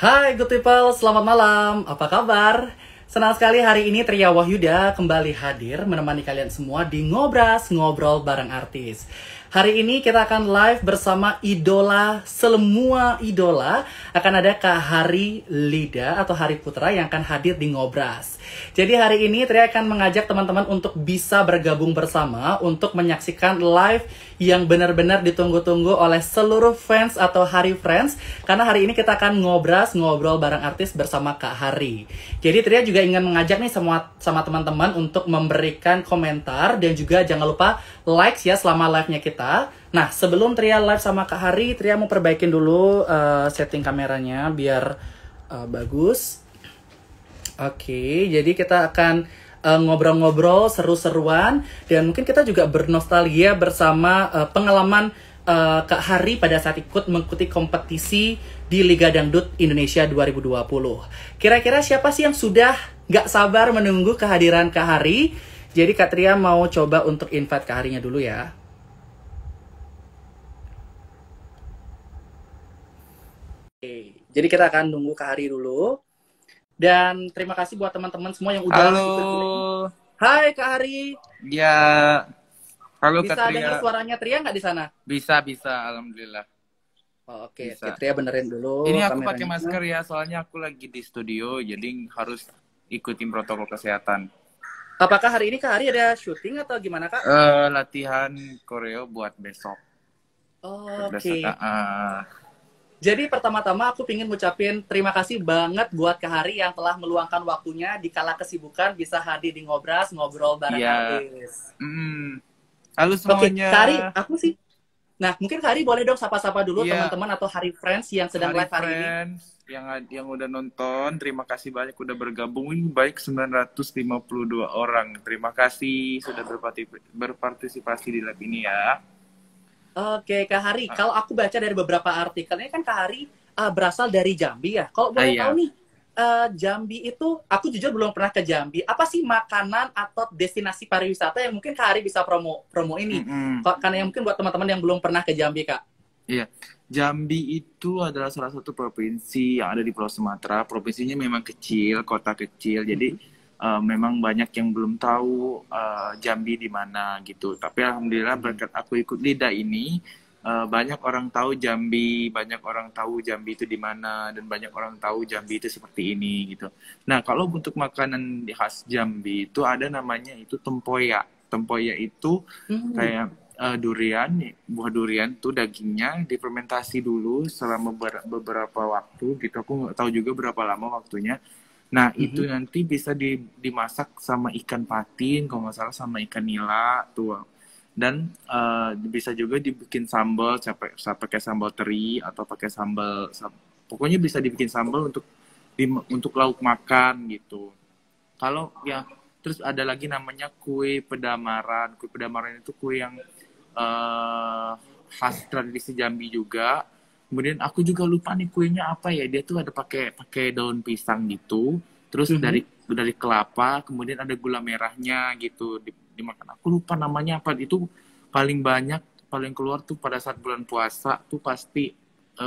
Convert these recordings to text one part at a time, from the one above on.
Hai good people, selamat malam. Apa kabar? Senang sekali hari ini Tria Wahyuda kembali hadir menemani kalian semua di Ngobras Ngobrol Bareng Artis. Hari ini kita akan live bersama idola, semua idola. Akan ada Kak Hari Lida atau Hari Putra yang akan hadir di Ngobras. Jadi hari ini Tria akan mengajak teman-teman untuk bisa bergabung bersama untuk menyaksikan live yang benar-benar ditunggu-tunggu oleh seluruh fans atau Hari Friends. Karena hari ini kita akan ngobras, ngobrol bareng artis bersama Kak Hari. Jadi Tria juga ingin mengajak nih sama teman-teman untuk memberikan komentar dan juga jangan lupa likes ya selama live-nya kita. Nah, sebelum Tria live sama Kak Hari, Tria mau perbaikin dulu setting kameranya biar bagus. Oke, jadi kita akan ngobrol-ngobrol seru-seruan dan mungkin kita juga bernostalgia bersama pengalaman Kak Hari pada saat ikut mengikuti kompetisi di Liga Dangdut Indonesia 2020. Kira-kira siapa sih yang sudah gak sabar menunggu kehadiran Kak Hari? Jadi Kak Tria mau coba untuk invite Kak Harinya dulu ya. Oke, jadi kita akan nunggu Kak Hari dulu. Dan terima kasih buat teman-teman semua yang udah Halo. Hai Kak Hari. Ya. Halo Bisa Kak Tria. dengar suaranya Tria nggak di sana? Bisa, alhamdulillah. Oh, oke, Bisa. Tria benerin dulu. Ini aku kameranya. pakai masker ya, soalnya aku lagi di studio, jadi harus ikutin protokol kesehatan. Apakah hari ini Kak Hari ada syuting atau gimana Kak? Latihan koreo buat besok. Oh, oke. Besok, Jadi pertama-tama aku ingin ngucapin terima kasih banget buat Kak Hari yang telah meluangkan waktunya di kala kesibukan bisa hadir di Ngobras, ngobrol bareng artis. Halo Oke, semuanya. Kak Hari, aku sih. Nah, mungkin Kak Hari boleh dong sapa-sapa dulu teman-teman atau Hari Friends yang sedang live hari ini. Yang udah nonton, terima kasih banyak udah bergabung. Ini baik 952 orang. Terima kasih sudah berpartisipasi di live ini ya. Oke, Kak Hari, kalau aku baca dari beberapa artikelnya kan Kak Hari berasal dari Jambi ya. Kalau boleh tahu nih, Jambi itu, aku jujur belum pernah ke Jambi. Apa sih makanan atau destinasi pariwisata yang mungkin Kak Hari bisa promo ini? Karena yang mungkin buat teman-teman yang belum pernah ke Jambi, Kak. Iya, Jambi itu adalah salah satu provinsi yang ada di Pulau Sumatera. Provinsinya memang kecil, kota kecil, jadi memang banyak yang belum tahu Jambi di mana gitu. Tapi alhamdulillah berkat aku ikut Lida ini, banyak orang tahu Jambi, banyak orang tahu Jambi itu di mana, dan banyak orang tahu Jambi itu seperti ini gitu. Nah, kalau untuk makanan khas Jambi itu ada namanya itu tempoyak. Tempoyak itu kayak durian, buah durian tuh dagingnya difermentasi dulu selama beberapa waktu gitu. Aku nggak tahu juga berapa lama waktunya. Nah, itu nanti bisa dimasak sama ikan patin, kalau nggak salah sama ikan nila tuh. Dan bisa juga dibikin sambal, pakai sambal teri atau pakai sambal, pokoknya bisa dibikin sambal untuk lauk makan gitu. Kalau ya, terus ada lagi namanya kue pedamaran. Kue pedamaran itu kue yang khas tradisi Jambi juga. Kemudian aku juga lupa nih kuenya apa ya. Dia tuh ada pakai daun pisang gitu. Terus dari kelapa, kemudian ada gula merahnya gitu dimakan. Aku lupa namanya apa. Itu paling keluar tuh pada saat bulan puasa tuh pasti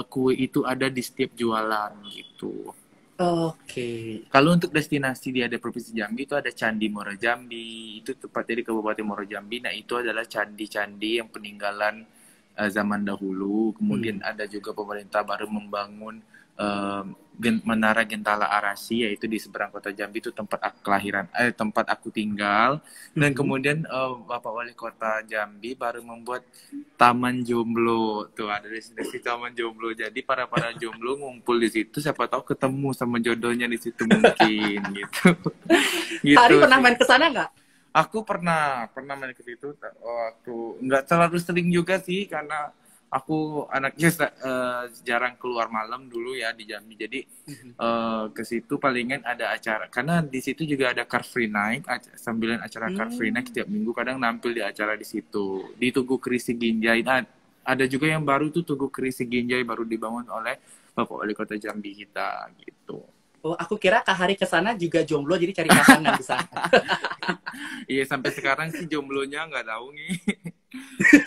kue itu ada di setiap jualan gitu. Oke. Kalau untuk destinasi di ada Provinsi Jambi itu ada Candi Muara Jambi. Itu tepatnya di Kabupaten Muara Jambi. Nah, itu adalah candi-candi yang peninggalan zaman dahulu. Kemudian ada juga pemerintah baru membangun Menara Gentala Arasi, yaitu di seberang kota Jambi, itu tempat tempat aku tinggal. Dan kemudian Bapak Wali Kota Jambi baru membuat Taman Jomblo. Tuh ada destinasi Taman Jomblo. Jadi para jomblo ngumpul di situ, siapa tahu ketemu sama jodohnya di situ mungkin gitu. Gitu. Hari pernah main ke sana nggak? Aku pernah main ke situ. Waktu nggak terlalu sering juga sih, karena aku anaknya jarang keluar malam dulu ya di Jambi. Jadi ke situ palingan ada acara. Karena di situ juga ada Car Free Night, sambilan acara Car Free Night setiap minggu kadang nampil di acara di situ. Di Tugu Krisi Ginjai. Ada juga yang baru tuh Tugu Krisi Ginjai baru dibangun oleh Bapak Wali Kota Jambi kita gitu. Oh, aku kira Kak Hari kesana juga jomblo jadi cari pasangan di sana. Iya, sampai sekarang sih jomblonya nggak tahu nih.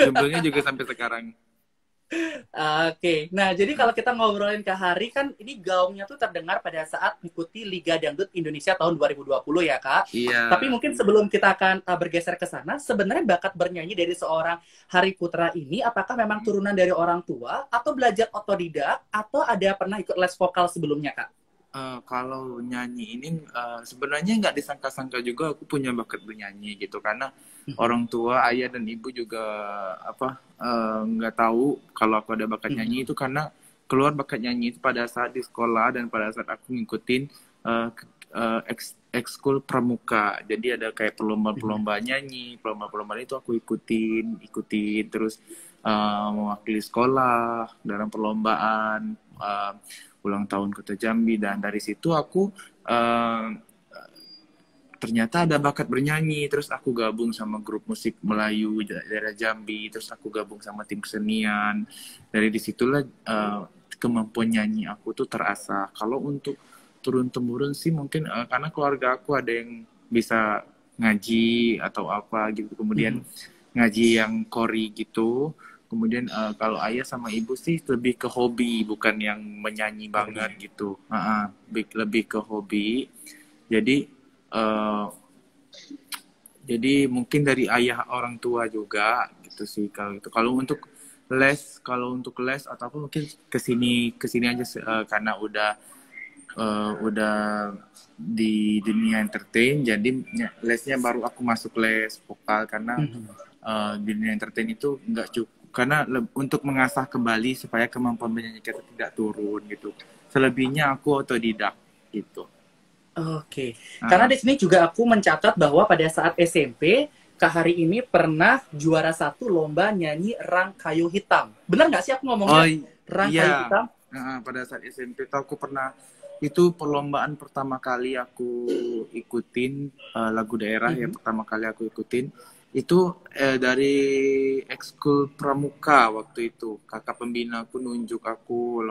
Jomblonya juga sampai sekarang. Oke, nah jadi kalau kita ngobrolin ke Hari kan ini gaungnya tuh terdengar pada saat mengikuti Liga Dangdut Indonesia tahun 2020 ya Kak. Iya. Tapi mungkin sebelum kita akan bergeser ke sana, sebenarnya bakat bernyanyi dari seorang Hari Putra ini apakah memang turunan dari orang tua atau belajar otodidak atau ada pernah ikut les vokal sebelumnya Kak? Kalau nyanyi ini sebenarnya nggak disangka-sangka juga aku punya bakat bernyanyi gitu karena orang tua ayah dan ibu juga nggak tahu kalau aku ada bakat nyanyi itu karena keluar bakat nyanyi itu pada saat di sekolah dan pada saat aku ngikutin ekskul pramuka, jadi ada kayak perlomba-perlomba nyanyi, perlomba-perlomba itu aku ikutin terus mewakili sekolah dalam perlombaan ulang tahun Kota Jambi, dan dari situ aku ternyata ada bakat bernyanyi, terus aku gabung sama grup musik Melayu daerah Jambi, terus aku gabung sama tim kesenian. Dari disitulah kemampuan nyanyi aku tuh terasa. Kalau untuk turun temurun sih mungkin karena keluarga aku ada yang bisa ngaji atau apa gitu, kemudian ngaji yang kori gitu. Kemudian kalau ayah sama ibu sih lebih ke hobi, bukan yang menyanyi banget gitu. Lebih ke hobi. Jadi mungkin dari ayah orang tua juga gitu sih kalau itu. Kalau untuk les atau apa mungkin kesini aja karena udah di dunia entertain, jadi lesnya baru aku masuk les vokal karena di dunia entertain itu nggak cukup karena untuk mengasah kembali supaya kemampuan bernyanyi kita tidak turun gitu. Selebihnya aku otodidak gitu. Oke, karena di sini juga aku mencatat bahwa pada saat SMP, Kak Hari ini pernah juara 1 lomba nyanyi Rang Kayu Hitam. Benar nggak sih aku ngomongnya? Rang Kayu Hitam? Pada saat SMP tuh aku pernah, itu perlombaan pertama kali aku ikutin lagu daerah ya, pertama kali aku ikutin. Itu dari ekskul pramuka waktu itu. Kakak pembina aku nunjuk aku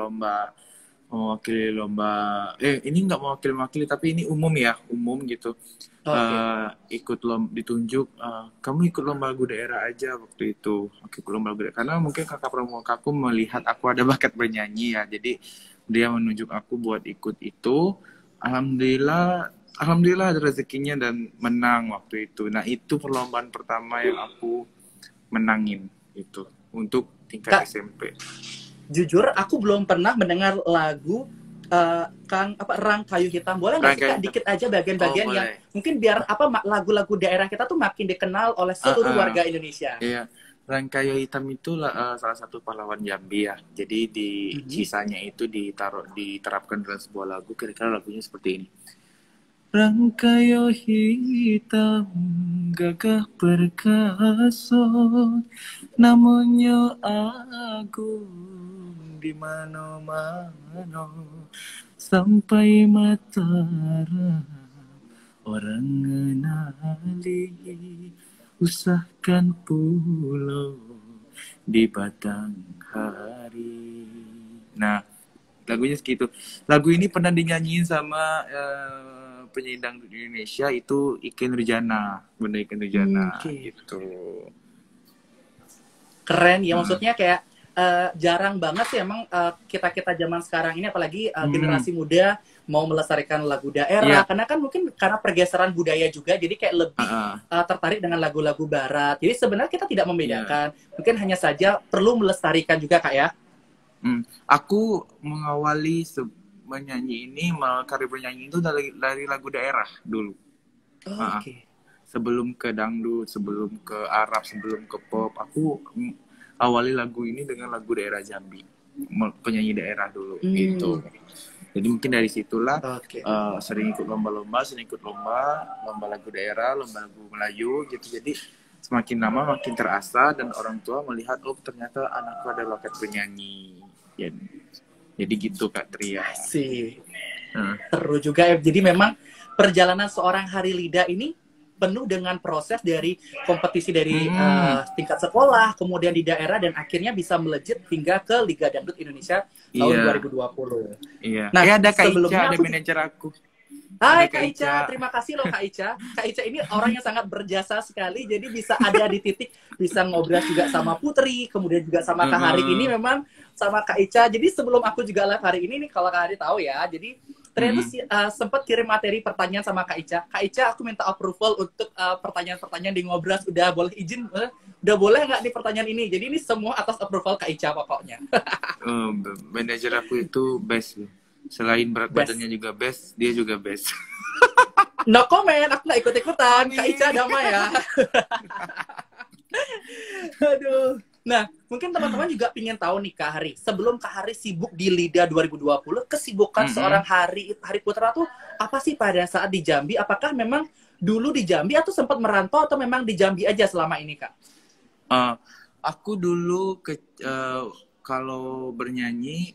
mewakili lomba, ini nggak mewakili tapi ini umum gitu. Ikut ditunjuk, kamu ikut lomba lagu daerah aja waktu itu. Ikut lomba lagu daerah karena mungkin kakak pramuka aku melihat aku ada bakat bernyanyi ya, jadi dia menunjuk aku buat ikut itu. Alhamdulillah ada rezekinya dan menang waktu itu. Nah itu perlombaan pertama yang aku menangin itu untuk tingkat SMP. Jujur aku belum pernah mendengar lagu Rang Kayu Hitam. Boleh nggak sih Kak dikit aja bagian-bagian yang mungkin biar lagu-lagu daerah kita tuh makin dikenal oleh seluruh warga Indonesia. Iya, Rang Kayu Hitam itu salah satu pahlawan Jambi ya. Jadi di sisanya itu diterapkan dalam sebuah lagu. Kira-kira lagunya seperti ini. Rang kayu hitam gagah perkasa, namanya agung di mana-mana, sampai mataram orang ngenali, usahkan pulau di batang hari. Nah, lagunya segitu. Lagu ini pernah dinyanyiin sama penyanyi dangdut di Indonesia itu Ikke Nurjana, Bunda Ikke Nurjana gitu. Keren ya, maksudnya kayak jarang banget sih emang kita zaman sekarang ini, apalagi generasi muda mau melestarikan lagu daerah, karena kan mungkin karena pergeseran budaya juga, jadi kayak lebih tertarik dengan lagu-lagu barat. Jadi sebenarnya kita tidak membedakan, mungkin hanya saja perlu melestarikan juga Kak ya. Aku mengawali menyanyi ini, karir bernyanyi itu dari lagu daerah dulu. Sebelum ke dangdut, sebelum ke Arab, sebelum ke pop, aku awali lagu ini dengan lagu daerah Jambi, penyanyi daerah dulu gitu. Jadi mungkin dari situlah sering ikut lomba lagu daerah, lomba lagu Melayu gitu. Jadi semakin lama makin terasa dan orang tua melihat, oh ternyata anakku ada bakat bernyanyi. Jadi gitu Kak Tria. Seru juga ya. Jadi memang perjalanan seorang Hari Lida ini penuh dengan proses dari kompetisi dari tingkat sekolah, kemudian di daerah, dan akhirnya bisa melejit hingga ke Liga Dangdut Indonesia tahun 2020. Iya. Nah, ada Kak Ica, ada manajer aku. Ada Hai Kak Kak Ica. Ica, terima kasih loh Kak Ica. Kak Ica ini orang yang sangat berjasa sekali, jadi bisa ada di titik bisa ngobrol juga sama Putri, kemudian juga sama Kak Hari ini Heeh. memang sama Kak Ica. Jadi sebelum aku juga live hari ini nih, kalau Kak Hari tahu ya, jadi ternyata Mm-mm. sempat kirim materi pertanyaan sama Kak Ica. Kak Ica, aku minta approval untuk pertanyaan-pertanyaan di Ngobras. Udah boleh izin? Udah boleh nggak di pertanyaan ini? Jadi ini semua atas approval Kak Ica pokoknya. Manajer aku itu best loh. Selain berat Best. badannya juga best, dia juga best. No comment, aku nggak ikut-ikutan. Kak Ica Amin. damai ya. Aduh. Nah, mungkin teman-teman juga ingin tahu nih Kak Hari. Sebelum Kak Hari sibuk di LIDA 2020, kesibukan seorang Mm-mm. Hari Putra tuh apa sih pada saat di Jambi? Apakah memang dulu di Jambi atau sempat merantau atau memang di Jambi aja selama ini Kak? Eh, aku dulu kalau bernyanyi,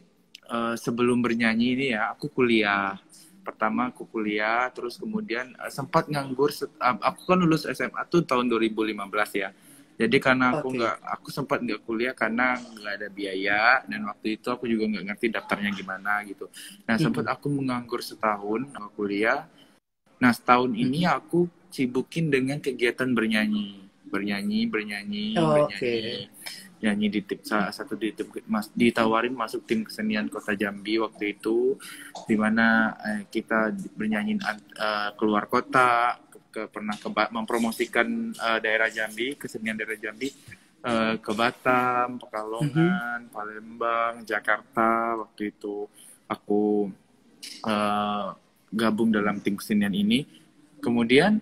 sebelum bernyanyi ini ya, aku kuliah. Pertama aku kuliah, terus kemudian sempat nganggur. Aku kan lulus SMA tuh tahun 2015 ya. Jadi karena Oke. aku sempat nggak kuliah karena nggak ada biaya, dan waktu itu aku juga nggak ngerti daftarnya gimana gitu. Nah sempat Mm-mm. aku menganggur setahun kuliah. Nah, setahun ini Mm-mm. aku sibukin dengan kegiatan bernyanyi, bernyanyi, bernyanyi, Oke. bernyanyi, nyanyi di tim salah satu di tim ditawarin masuk tim kesenian Kota Jambi waktu itu, di mana kita bernyanyi keluar kota, pernah mempromosikan daerah Jambi, kesenian daerah Jambi, ke Batam, Mhm. Pekalongan, Palembang, Jakarta. Waktu itu aku eh, gabung dalam tim kesenian ini. Kemudian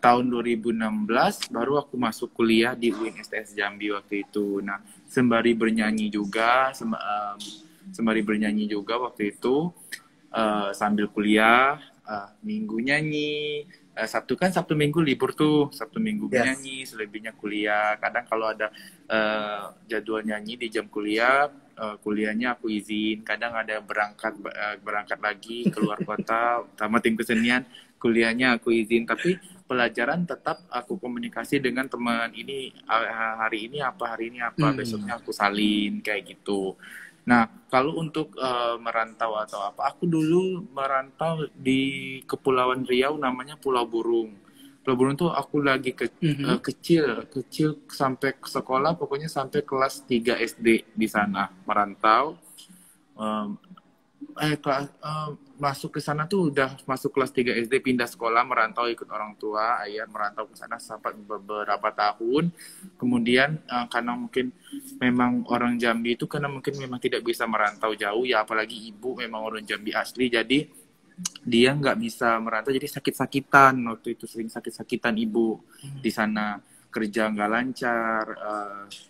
tahun 2016 baru aku masuk kuliah di UIN STS Jambi waktu itu. Nah, sembari bernyanyi juga, sembari bernyanyi juga waktu itu, sambil kuliah, minggu nyanyi, Sabtu kan Sabtu Minggu libur tuh, Sabtu Minggu Yes. nyanyi, selebihnya kuliah. Kadang kalau ada jadwal nyanyi di jam kuliah, kuliahnya aku izin. Kadang ada berangkat lagi keluar kota sama tim kesenian, kuliahnya aku izin. Tapi pelajaran tetap aku komunikasi dengan teman ini, hari ini apa, Hmm. besoknya aku salin kayak gitu. Nah, kalau untuk merantau atau apa, aku dulu merantau di Kepulauan Riau, namanya Pulau Burung. Pulau Burung tuh aku lagi Mhm. kecil, kecil sampai ke sekolah, pokoknya sampai kelas 3 SD di sana merantau. Em, Masuk ke sana tuh udah masuk kelas 3 SD, pindah sekolah, merantau ikut orang tua, ayah merantau ke sana sampai beberapa tahun. Kemudian karena mungkin memang orang Jambi itu, karena mungkin memang tidak bisa merantau jauh ya, apalagi ibu memang orang Jambi asli, jadi dia nggak bisa merantau, jadi sakit-sakitan waktu itu, sering sakit-sakitan ibu di sana, kerja nggak lancar,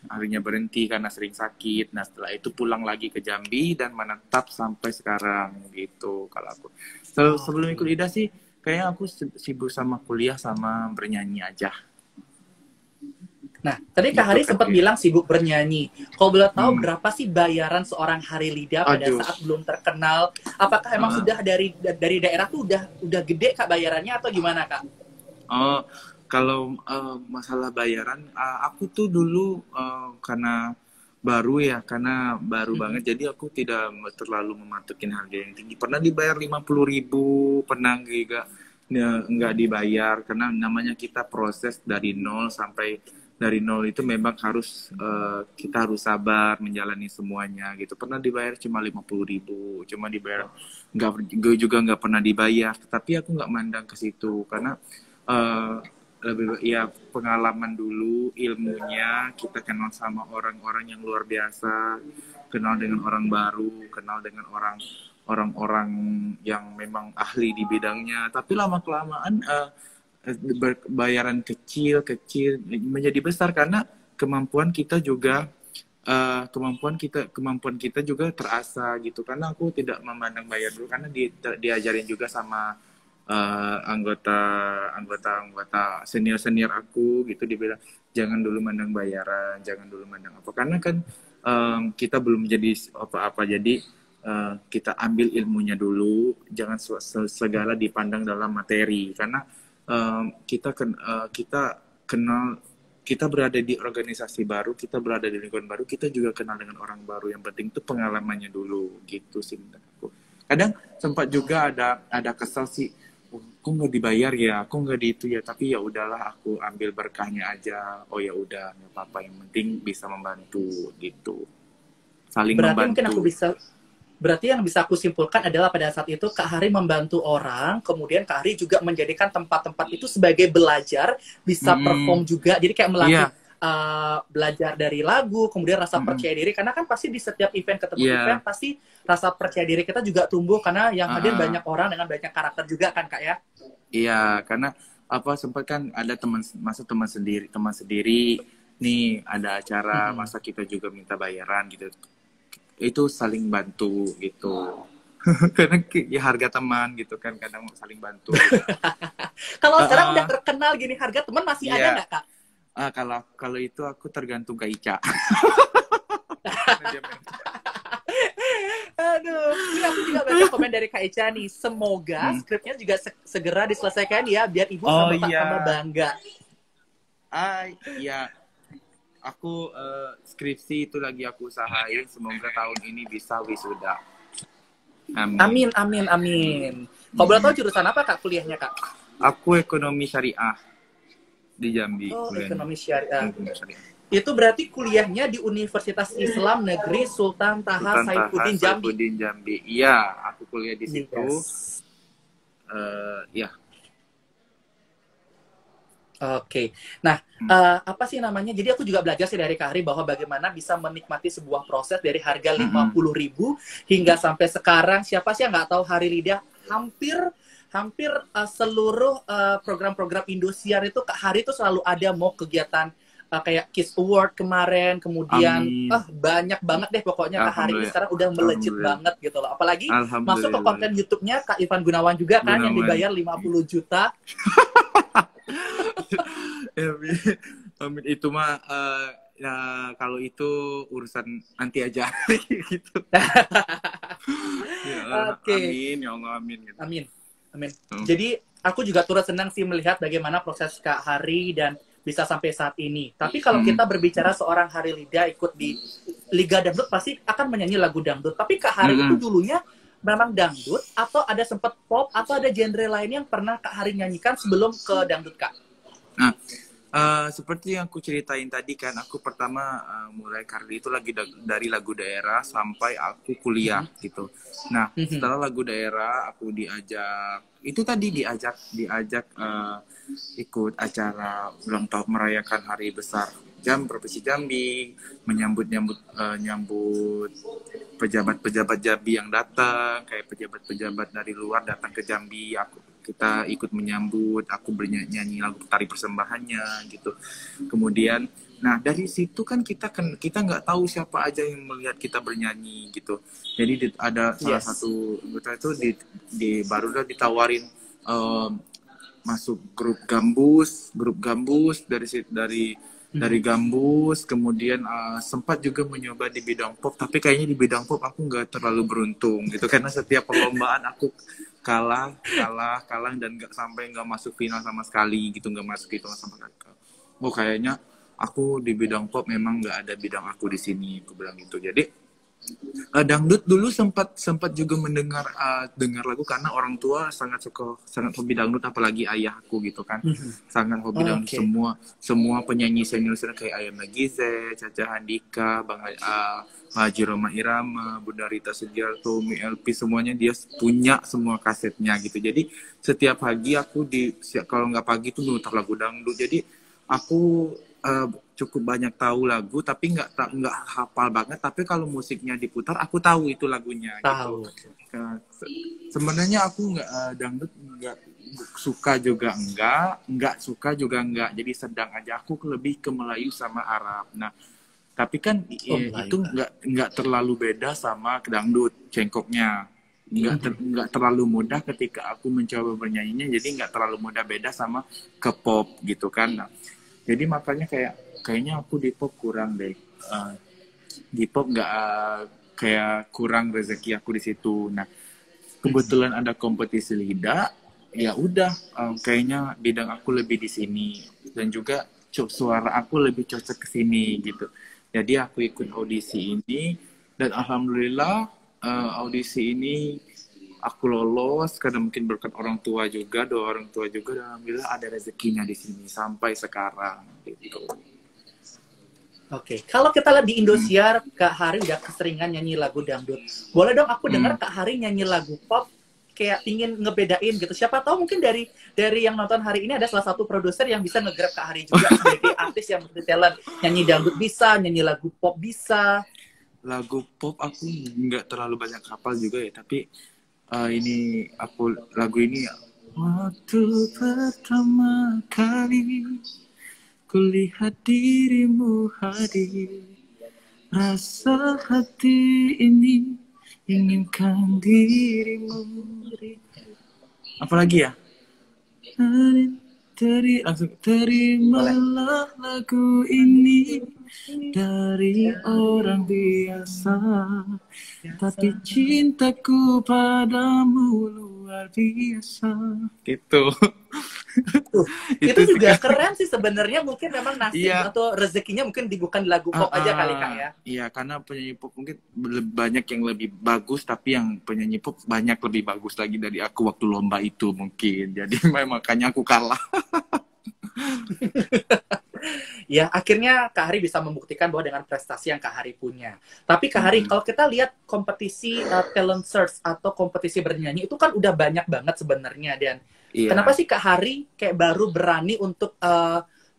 akhirnya berhenti karena sering sakit. Nah setelah itu pulang lagi ke Jambi dan menetap sampai sekarang gitu. Kalau aku sebelum ikut Oke. IDA sih kayaknya aku sibuk sama kuliah sama bernyanyi aja Nah, tadi Kak gitu Hari kan sempat ya. bilang sibuk bernyanyi. Kalau boleh tahu Hmm. berapa sih bayaran seorang Hari Lida pada Aduh. saat belum terkenal? Apakah emang sudah dari daerah tuh udah gede Kak bayarannya atau gimana Kak? Oh, kalau masalah bayaran, aku tuh dulu karena baru ya, karena baru Mhm. banget, jadi aku tidak terlalu mematokin harga yang tinggi. Pernah dibayar 50.000, pernah juga nggak dibayar, karena namanya kita proses dari nol. Sampai dari nol itu memang harus kita harus sabar menjalani semuanya gitu. Pernah dibayar cuma 50.000, cuma dibayar, nggak, gue juga nggak pernah dibayar, tapi aku nggak mandang ke situ karena eh lebih ya pengalaman dulu, ilmunya, kita kenal sama orang-orang yang luar biasa, kenal dengan orang baru, kenal dengan orang-orang yang memang ahli di bidangnya. Tapi lama kelamaan bayaran kecil menjadi besar karena kemampuan kita juga, kemampuan kita juga terasa gitu. Karena aku tidak memandang bayar dulu, karena diajarin juga sama anggota anggota senior aku gitu, dibilang jangan dulu mandang bayaran, jangan dulu mandang apa, karena kan kita belum jadi apa-apa, jadi kita ambil ilmunya dulu, jangan segala dipandang dalam materi, karena kita kenal, kita berada di organisasi baru, kita berada di lingkungan baru, kita juga kenal dengan orang baru. Yang penting itu pengalamannya dulu gitu sih menurut aku. kadang sempat juga ada kesel sih, "Oh, kok nggak dibayar ya, kok nggak di itu ya, tapi ya udahlah aku ambil berkahnya aja, oh ya udah nggak apa-apa, yang penting bisa membantu gitu, saling Berarti mungkin aku membantu. bisa Berarti yang bisa aku simpulkan adalah pada saat itu Kak Hari membantu orang, kemudian Kak Hari juga menjadikan tempat-tempat itu sebagai belajar, bisa perform Mm-mm. juga. Jadi kayak melatih Iya. belajar dari lagu, kemudian rasa Mm-mm. percaya diri. Karena kan pasti di setiap event ketemu event, Iya. pasti rasa percaya diri kita juga tumbuh karena yang hadir Ah, banyak orang dengan banyak karakter juga kan Kak ya. iya, karena apa sempat kan ada teman sendiri nih ada acara Mhm. masa kita juga minta bayaran gitu. Itu saling bantu gitu. Karena ya harga teman gitu kan kadang saling bantu gitu. Kalau sekarang udah Ah, ah, terkenal gini, harga teman masih ada iya. nggak Kak? Kalau kalau itu aku tergantung Kak Ica. Karena dia main. Aduh, ini aku juga baca komen dari Kak Eca nih. Semoga Hmm. skripnya juga segera diselesaikan ya, biar ibu Oh sama Pak tambah iya. bangga. Iya, aku skripsi itu lagi aku usahain, semoga tahun ini bisa wisuda. Amin. Amin, amin, amin. Kalau boleh tahu Mm-mm. jurusan apa Kak kuliahnya Kak? Aku ekonomi syariah di Jambi Oh, kuliahnya. ekonomi syariah. Ekonomi syariah. Itu berarti kuliahnya di Universitas Islam Negeri Sultan Taha Sultan Taha Saifuddin Jambi. Saifuddin Jambi. Iya, aku kuliah di situ. Yes. Ya. Oke, nah Hmm. apa sih namanya? Jadi aku juga belajar sih dari Kak Hari bahwa bagaimana bisa menikmati sebuah proses dari harga Mm-mm. 50.000 hingga sampai sekarang. Siapa sih yang nggak tahu Hari Lidah? Hampir hampir seluruh program-program Indosiar itu Kak Hari itu selalu ada, mau kegiatan kayak Kiss Award kemarin, kemudian Amin. banyak banget deh pokoknya Kak Hari ini Alhamdulillah. sekarang udah melejit Alhamdulillah. banget gitu loh. Apalagi masuk ke Alhamdulillah. konten YouTube-nya Kak Ivan Gunawan juga kan yang Gunawan. dibayar 50 juta. Amin. Amin. Itu mah ya kalau itu urusan nanti aja gitu. Ya, Oke. amin ya Allah amin gitu. Amin. Amin. Hmm. Jadi aku juga turut senang sih melihat bagaimana proses Kak Hari dan bisa sampai saat ini. Tapi kalau Hmm. kita berbicara seorang Hari Lida ikut di Liga Dangdut pasti akan menyanyi lagu dangdut. Tapi Kak Hari itu Hmm. dulunya memang dangdut atau ada sempat pop atau ada genre lain yang pernah Kak Hari nyanyikan sebelum ke dangdut Kak? Nah, seperti yang aku ceritain tadi kan, aku pertama mulai karir itu lagi dari lagu daerah sampai aku kuliah gitu. Nah, setelah lagu daerah aku diajak ikut acara ulang tahun merayakan hari besar Provinsi Jambi, nyambut pejabat-pejabat Jambi yang datang, kayak pejabat-pejabat dari luar datang ke Jambi, kita ikut menyambut, aku bernyanyi lagu tari persembahannya gitu. Kemudian, nah dari situ kan kita nggak tahu siapa aja yang melihat kita bernyanyi gitu. Jadi ada salah satu anggota itu barulah ditawarin masuk grup Gambus dari Gambus, kemudian sempat juga mencoba di bidang pop, tapi kayaknya di bidang pop aku nggak terlalu beruntung gitu karena setiap perlombaan aku kalah dan nggak masuk final sama sekali gitu, nggak masuk itu sama sekali. Oh kayaknya aku di bidang pop memang nggak ada bidang aku di sini, aku bilang gitu. Jadi dangdut dulu sempat juga mendengar dengar lagu karena orang tua sangat hobi dangdut, apalagi ayahku gitu kan, sangat hobi dangdut. Oke. Semua penyanyi senior kayak Ayam Nagize, Caca Handika, Bang Haji Roma Irama, Bunda Rita Sugiarto, Mi LP, semuanya dia punya semua kasetnya gitu. Jadi setiap pagi kalau nggak pagi itu muter lagu dangdut. Jadi aku cukup banyak tahu lagu tapi nggak hafal banget, tapi kalau musiknya diputar aku tahu itu lagunya Tahu. gitu. Sebenarnya aku nggak dangdut, nggak suka juga nggak suka juga nggak, jadi sedang aja. Aku lebih ke Melayu sama Arab. Nah tapi kan itu nggak terlalu beda sama dangdut, cengkoknya nggak terlalu mudah ketika aku mencoba bernyanyinya, jadi nggak terlalu mudah beda sama ke pop gitu kan. Nah, jadi makanya kayaknya aku di pop kurang deh. Di pop nggak kayak kurang rezeki aku di situ. Nah, kebetulan ada kompetisi Lida, ya udah kayaknya bidang aku lebih di sini dan juga suara aku lebih cocok ke sini gitu. Jadi aku ikut audisi ini dan alhamdulillah audisi ini aku lolos karena mungkin berkat orang tua juga, doa orang tua juga, dan alhamdulillah ada rezekinya di sini sampai sekarang gitu. Oke, kalau kita lihat di Indosiar, Kak Hari udah keseringan nyanyi lagu dangdut. Boleh dong aku dengar Kak Hari nyanyi lagu pop, kayak ingin ngebedain gitu. Siapa tahu mungkin dari yang nonton hari ini ada salah satu produser yang bisa nge-grab Kak Hari juga sebagai artis yang multi talent. Nyanyi dangdut bisa, nyanyi lagu pop bisa. Lagu pop aku nggak terlalu banyak hafal juga ya, tapi ini aku lagu ini waktu pertama kali kulihat dirimu hadir, rasa hati ini inginkan dirimu. Apalagi ya? Langsung terimalah lagu ini dari orang biasa, tapi cintaku padamu luar biasa. Gitu. Itu juga keren sih sebenarnya, mungkin memang nasib Iya. atau rezekinya mungkin bukan di lagu pop aja kali Kak ya. Iya, karena penyanyi pop mungkin banyak yang lebih bagus, tapi yang penyanyi pop banyak lebih bagus lagi dari aku waktu lomba itu mungkin. Jadi makanya aku kalah. Ya, akhirnya Kak Hari bisa membuktikan bahwa dengan prestasi yang Kak Hari punya. Tapi Kak Hari, kalau kita lihat kompetisi talent search atau kompetisi bernyanyi itu kan udah banyak banget sebenarnya, dan Iya. kenapa sih Kak Hari kayak baru berani untuk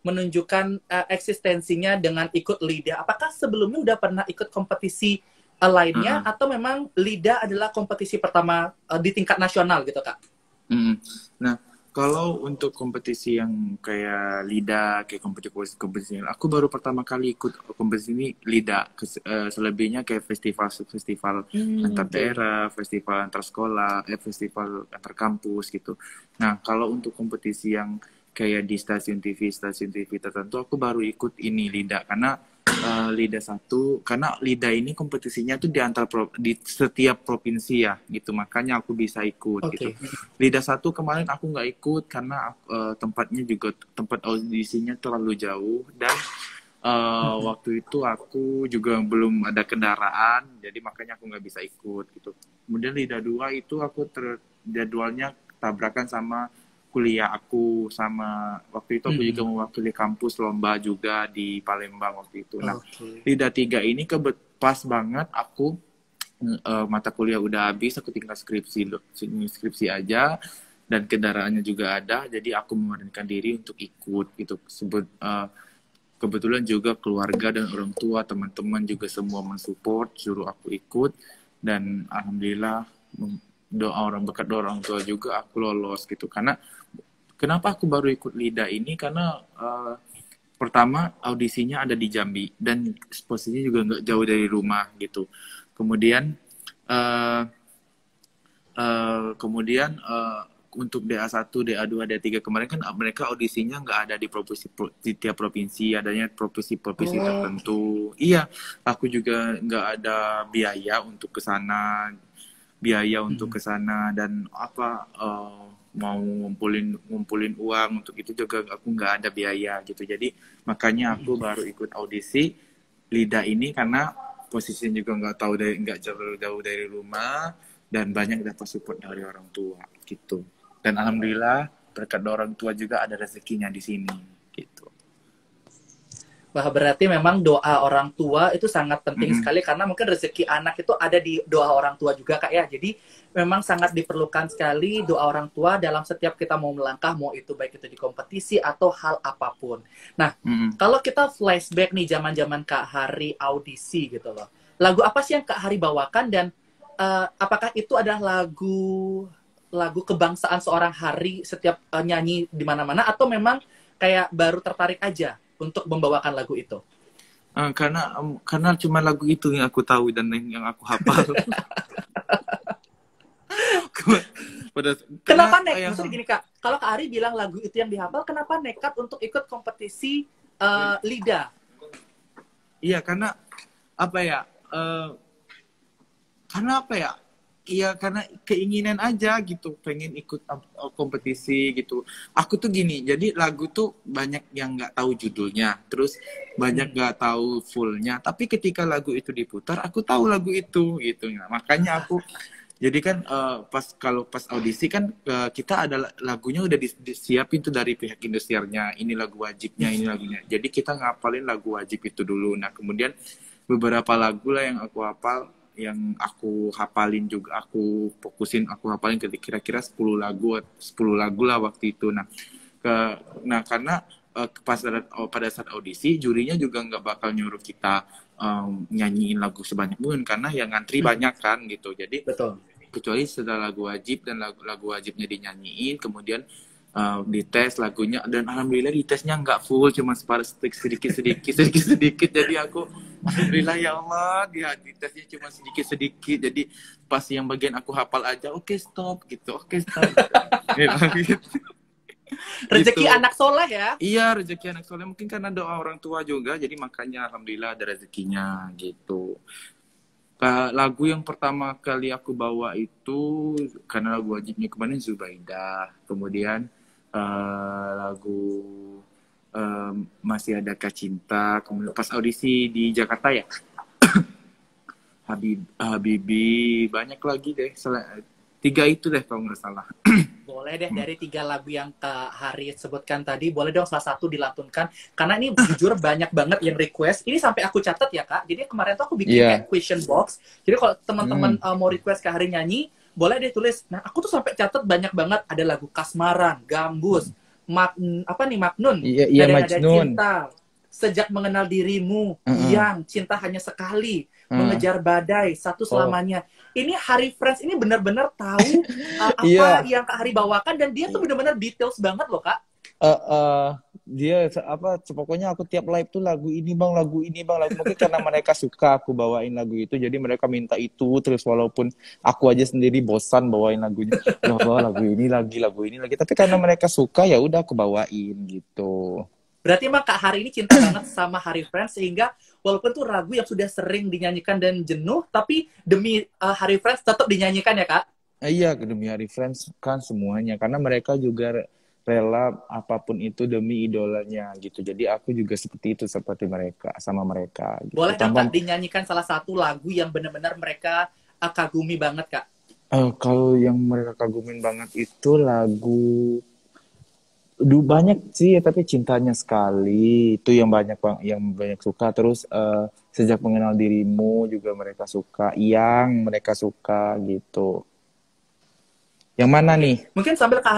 menunjukkan eksistensinya dengan ikut LIDA? Apakah sebelumnya udah pernah ikut kompetisi lainnya, atau memang LIDA adalah kompetisi pertama di tingkat nasional gitu Kak? Nah, kalau untuk kompetisi yang kayak LIDA, kayak kompetisi aku baru pertama kali ikut kompetisi ini LIDA. Selebihnya kayak festival antar daerah, festival antar sekolah, festival antar kampus gitu. Nah, kalau untuk kompetisi yang kayak di stasiun TV tertentu, aku baru ikut ini LIDA, karena LIDA 1, karena LIDA ini kompetisinya tuh di setiap provinsi ya gitu, makanya aku bisa ikut gitu. LIDA 1 kemarin aku nggak ikut karena tempatnya juga, tempat audisinya terlalu jauh, dan waktu itu aku juga belum ada kendaraan, jadi makanya aku nggak bisa ikut gitu. Kemudian LIDA 2 itu aku jadwalnya tabrakan sama kuliah aku, sama waktu itu aku juga mewakili kampus lomba juga di Palembang waktu itu. Nah, LIDA 3 ini pas banget aku mata kuliah udah habis, aku tinggal skripsi aja, dan kendaraannya juga ada, jadi aku memberanikan diri untuk ikut gitu. Kebetulan juga keluarga dan orang tua, teman-teman juga semua mensupport, suruh aku ikut, dan alhamdulillah berkat doa orang tua juga aku lolos gitu. Karena kenapa aku baru ikut LIDA ini, karena pertama audisinya ada di Jambi dan posisinya juga nggak jauh dari rumah gitu. Kemudian untuk DA1, DA2, DA3 kemarin kan mereka audisinya nggak ada di tiap provinsi, adanya provinsi tertentu. Iya, aku juga nggak ada biaya untuk ke sana, dan mau ngumpulin uang untuk itu juga aku nggak ada biaya gitu. Jadi makanya aku baru ikut audisi LIDA ini, karena posisinya juga nggak jauh dari rumah, dan banyak dapat support dari orang tua gitu. Dan alhamdulillah berkat orang tua juga ada rezekinya di sini gitu. Wah, berarti memang doa orang tua itu sangat penting sekali, karena mungkin rezeki anak itu ada di doa orang tua juga Kak ya. Jadi memang sangat diperlukan sekali doa orang tua dalam setiap kita mau melangkah, mau itu baik itu di kompetisi atau hal apapun. Nah, kalau kita flashback nih zaman-zaman Kak Hari audisi gitu loh. Lagu apa sih yang Kak Hari bawakan, dan apakah itu adalah lagu kebangsaan seorang Hari setiap nyanyi di mana-mana, atau memang kayak baru tertarik aja untuk membawakan lagu itu? Karena cuma lagu itu yang aku tahu dan yang aku hafal. Kenapa nekat? Maksudnya gini Kak, kalau Kak Ari bilang lagu itu yang dihafal, kenapa nekat untuk ikut kompetisi LIDA? Iya, karena apa ya? Iya, karena keinginan aja gitu, pengen ikut kompetisi gitu. Aku tuh gini, jadi lagu tuh banyak yang nggak tahu judulnya, terus banyak nggak tahu fullnya. Tapi ketika lagu itu diputar, aku tahu lagu itu gitu. Nah, makanya aku Jadi kan pas audisi kan kita ada lagunya udah disiapin tuh dari pihak industrinya. Ini lagu wajibnya, ini lagunya. Jadi kita ngapalin lagu wajib itu dulu. Nah kemudian beberapa lagu lah yang aku hafal, yang aku hafalin juga, aku hafalin kira-kira 10 lagu, 10 lagu lah waktu itu. Nah karena pada saat audisi jurinya juga nggak bakal nyuruh kita nyanyiin lagu sebanyak mungkin karena yang ngantri banyak kan gitu. Jadi Betul. kecuali setelah lagu wajib dan lagu wajibnya dinyanyiin, kemudian dites lagunya, dan alhamdulillah ditesnya nggak full, cuma separuh, sedikit. Jadi aku alhamdulillah ya Allah, dia ditesnya cuma sedikit. Jadi pas yang bagian aku hafal aja, oke, stop gitu, oke, stop. Gitu. Rezeki Gitu. anak soleh ya. Iya, rezeki anak soleh, mungkin karena doa orang tua juga, jadi makanya alhamdulillah ada rezekinya gitu. Lagu yang pertama kali aku bawa itu karena lagu wajibnya kemarin Zubaidah, kemudian lagu Masih Adakah Cinta, kemudian pas audisi di Jakarta ya Habibi, banyak lagi deh, 3 itu deh kalau nggak salah. Boleh deh dari 3 lagu yang Kak Hari sebutkan tadi, boleh dong salah satu dilantunkan. Karena ini jujur banyak banget yang request. Ini sampai aku catat ya Kak. Jadi kemarin tuh aku bikin kayak question box. Jadi kalau teman-teman mau request Kak Hari nyanyi, boleh deh tulis. Nah aku tuh sampai catat banyak banget. Ada lagu Kasmaran, Gambus, Maknun, Iya, Nada-Nada Majnun. Cinta, Sejak Mengenal Dirimu, Yang, Cinta Hanya Sekali, Mengejar Badai, Satu Selamanya. Ini Hari Friends ini benar-benar tahu apa Iya. yang Kak Hari bawakan, dan dia tuh benar-benar details banget loh Kak. Dia pokoknya aku tiap live tuh lagu ini bang, lagu mungkin karena mereka suka aku bawain lagu itu, jadi mereka minta itu terus, walaupun aku aja sendiri bosan bawain lagunya. Ya Allah, lagu ini lagi, tapi karena mereka suka ya udah aku bawain gitu. Berarti emang Kak Hari ini cinta banget sama Hari Friends, sehingga walaupun tuh lagu yang sudah sering dinyanyikan dan jenuh, tapi demi Hari Friends tetap dinyanyikan ya Kak? Iya, demi Hari Friends kan semuanya, karena mereka juga rela apapun itu demi idolanya gitu. Jadi aku juga seperti itu, seperti mereka, sama mereka gitu. Boleh dong Kak dinyanyikan salah satu lagu yang benar-benar mereka kagumi banget Kak? Kalau yang mereka kagumin banget itu lagu banyak sih, tapi Cintanya Sekali itu yang banyak suka. Terus Sejak Mengenal Dirimu juga mereka suka, yang mereka suka gitu. Yang mana nih? Mungkin sambil Kak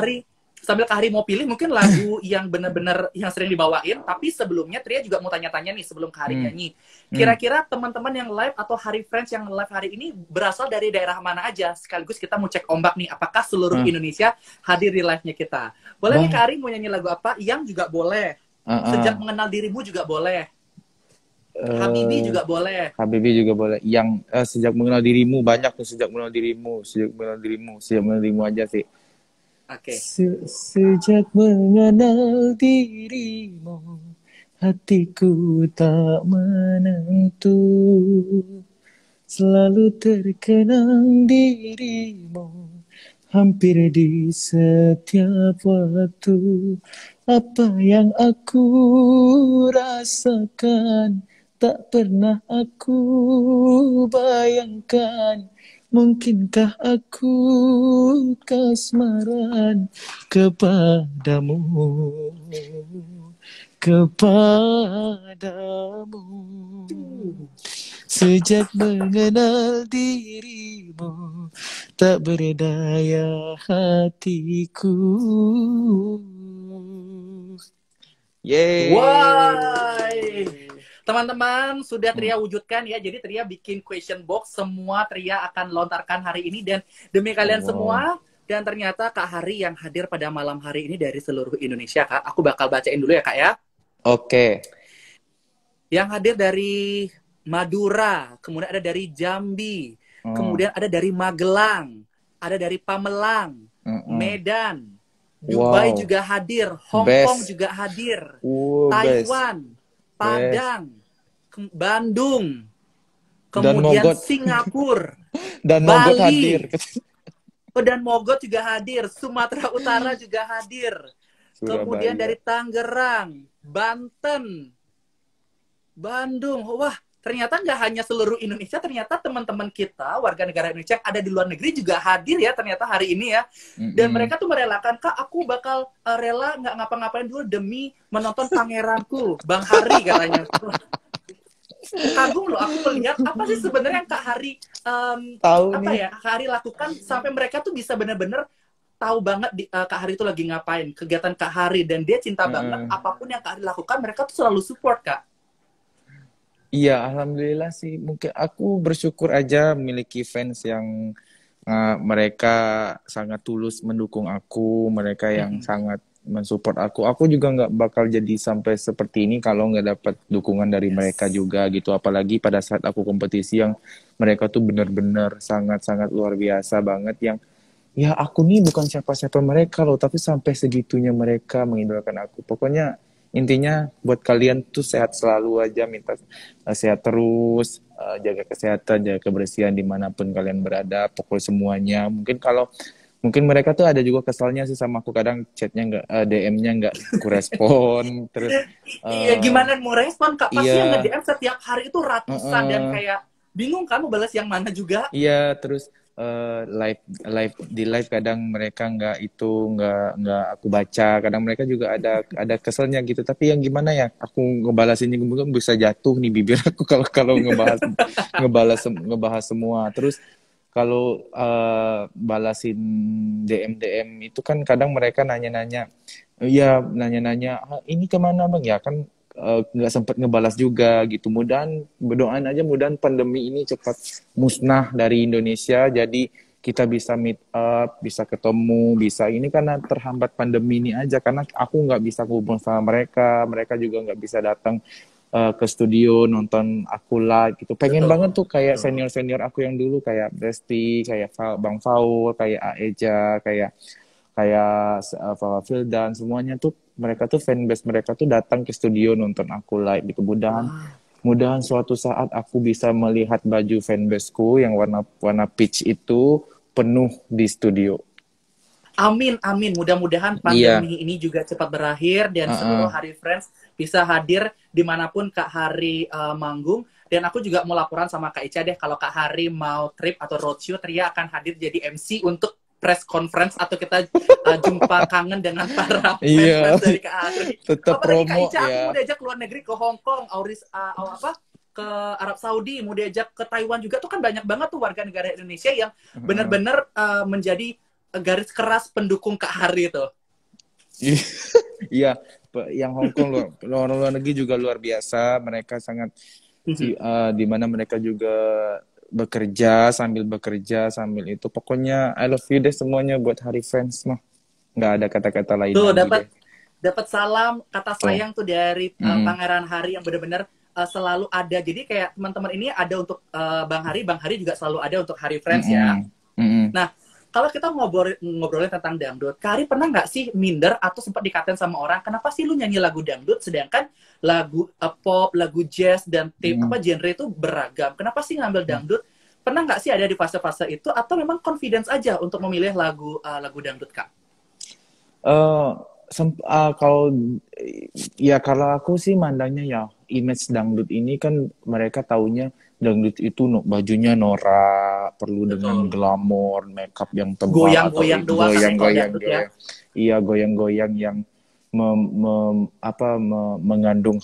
Hari mau pilih mungkin lagu yang benar-benar yang sering dibawain, tapi sebelumnya Tria juga mau tanya-tanya nih sebelum Kak Hari nyanyi. Kira-kira teman-teman yang live atau Hari Friends yang live hari ini berasal dari daerah mana aja? Sekaligus kita mau cek ombak nih, apakah seluruh Indonesia hadir di live-nya kita? Boleh nih Kak Hari mau nyanyi lagu apa? Yang juga boleh. Sejak Mengenal Dirimu juga boleh. Habibi juga boleh. Yang Sejak Mengenal Dirimu, banyak tuh Sejak Mengenal Dirimu aja sih. Oke. Sejak mengenal dirimu, hatiku tak menentu, selalu terkenang dirimu, hampir di setiap waktu. Apa yang aku rasakan tak pernah aku bayangkan. Mungkinkah aku kasmaran kepadamu, sejak mengenal dirimu, tak berdaya hatiku. Yeay. Why? Teman-teman, sudah Tria wujudkan ya. Jadi Tria bikin question box, semua Tria akan lontarkan hari ini, dan demi kalian semua. Dan ternyata Kak Hari yang hadir pada malam hari ini dari seluruh Indonesia, Kak. Aku bakal bacain dulu ya, Kak ya. Oke. Yang hadir dari Madura, kemudian ada dari Jambi, kemudian ada dari Magelang, ada dari Pamelang, Medan, Dubai juga hadir, Hong Kong juga hadir, Taiwan, Padang, Bandung, kemudian Singapura, dan Bali, Mogot hadir. Dan Mogot juga hadir, Sumatera Utara juga hadir, kemudian dari Tangerang, Banten, Bandung, wah ternyata nggak hanya seluruh Indonesia, ternyata teman-teman kita warga negara Indonesia yang ada di luar negeri juga hadir ya ternyata hari ini ya. Dan mereka tuh merelakan, Kak, aku bakal rela nggak ngapa-ngapain dulu demi menonton pangeranku, Bang Hari katanya. Kagum loh aku melihat apa sih sebenarnya yang Kak Hari Tahu apa nih. ya Kak Hari lakukan sampai mereka tuh bisa benar-benar tahu banget Kak Hari itu lagi ngapain, kegiatan Kak Hari, dan dia cinta banget apapun yang Kak Hari lakukan, mereka tuh selalu support, Kak. Iya, alhamdulillah sih. Mungkin aku bersyukur aja memiliki fans yang mereka sangat tulus mendukung aku, mereka yang sangat mensupport aku. Aku juga nggak bakal jadi sampai seperti ini kalau nggak dapat dukungan dari mereka juga gitu. Apalagi pada saat aku kompetisi yang mereka tuh benar-benar sangat-sangat luar biasa banget yang ya aku nih bukan siapa-siapa mereka loh, tapi sampai segitunya mereka mengidolakan aku. Pokoknya intinya buat kalian tuh sehat selalu aja, minta sehat terus, jaga kesehatan, jaga kebersihan dimanapun kalian berada, pokoknya semuanya. Mungkin mereka tuh ada juga kesalnya sih sama aku, kadang chatnya nggak, DM-nya nggak aku respon, terus Iya, gimana mau respon, Kak? Pasti yang iya, nge-DM setiap hari itu ratusan dan kayak bingung kan mau balas yang mana juga. iya, terus live live di live kadang mereka nggak aku baca, kadang mereka juga ada keselnya gitu, tapi yang gimana ya, aku ngebalasinnya mungkin bisa jatuh nih bibir aku kalau kalau ngebahas semua. Terus kalau balasin DM itu kan kadang mereka nanya-nanya, iya nanya-nanya, "Ah, ini kemana bang?" Ya kan nggak sempat ngebalas juga gitu. Berdoain aja mudahan pandemi ini cepat musnah dari Indonesia, jadi kita bisa meet up, bisa ketemu, bisa ini, karena terhambat pandemi ini aja, karena aku nggak bisa hubung sama mereka, mereka juga nggak bisa datang ke studio nonton aku live gitu. Pengen banget tuh kayak senior-senior aku yang dulu, kayak Besti, kayak Bang Faul, kayak Aeja, kayak kayak Fildan, semuanya tuh mereka tuh fanbase mereka tuh datang ke studio nonton aku live gitu. Mudahan suatu saat aku bisa melihat baju fanbaseku yang warna warna peach itu penuh di studio. Amin, amin. Mudah-mudahan Iya. pandemi ini juga cepat berakhir dan seluruh Hari Friends bisa hadir dimanapun Kak Hari manggung. Dan aku juga mau laporan sama Kak Ica deh, kalau Kak Hari mau trip atau roadshow, Tria akan hadir jadi MC untuk press conference atau kita jumpa kangen dengan para Iya, fans-fans dari Kak Hari. tetap Apalagi Kak promo Ica, aku mau ya. diajak ke luar negeri, ke Hong Kong, ke Arab Saudi, mau diajak ke Taiwan juga, tuh kan banyak banget tuh warga negara Indonesia yang benar-benar menjadi garis keras pendukung Kak Hari itu. Iya, yang Hong Kong luar negeri juga luar biasa. Mereka sangat di mana mereka juga bekerja sambil itu. Pokoknya I love you deh semuanya buat Hari Friends mah. Nggak ada kata-kata lain Tuh lagi dapat deh. dapat salam kata Tuh. sayang tuh dari Pangeran Hari yang benar-benar selalu ada. Jadi kayak teman-teman ini ada untuk Bang Hari juga selalu ada untuk Hari Friends ya. Nah, kalau kita ngobrolin tentang dangdut, Kak Hari pernah nggak sih minder atau sempat dikatain sama orang, kenapa sih lu nyanyi lagu dangdut sedangkan lagu pop, lagu jazz dan genre itu beragam? Kenapa sih ngambil dangdut? Pernah nggak sih ada di fase-fase itu atau memang confidence aja untuk memilih lagu dangdut, Kak? Kalau ya kalau aku sih mandangnya ya image dangdut ini kan mereka taunya dangdut itu bajunya norak, perlu dengan glamor, makeup yang tebal atau Goyang-goyang doang kan kalau goyang-goyang dangdut ya. iya goyang-goyang yang mengandung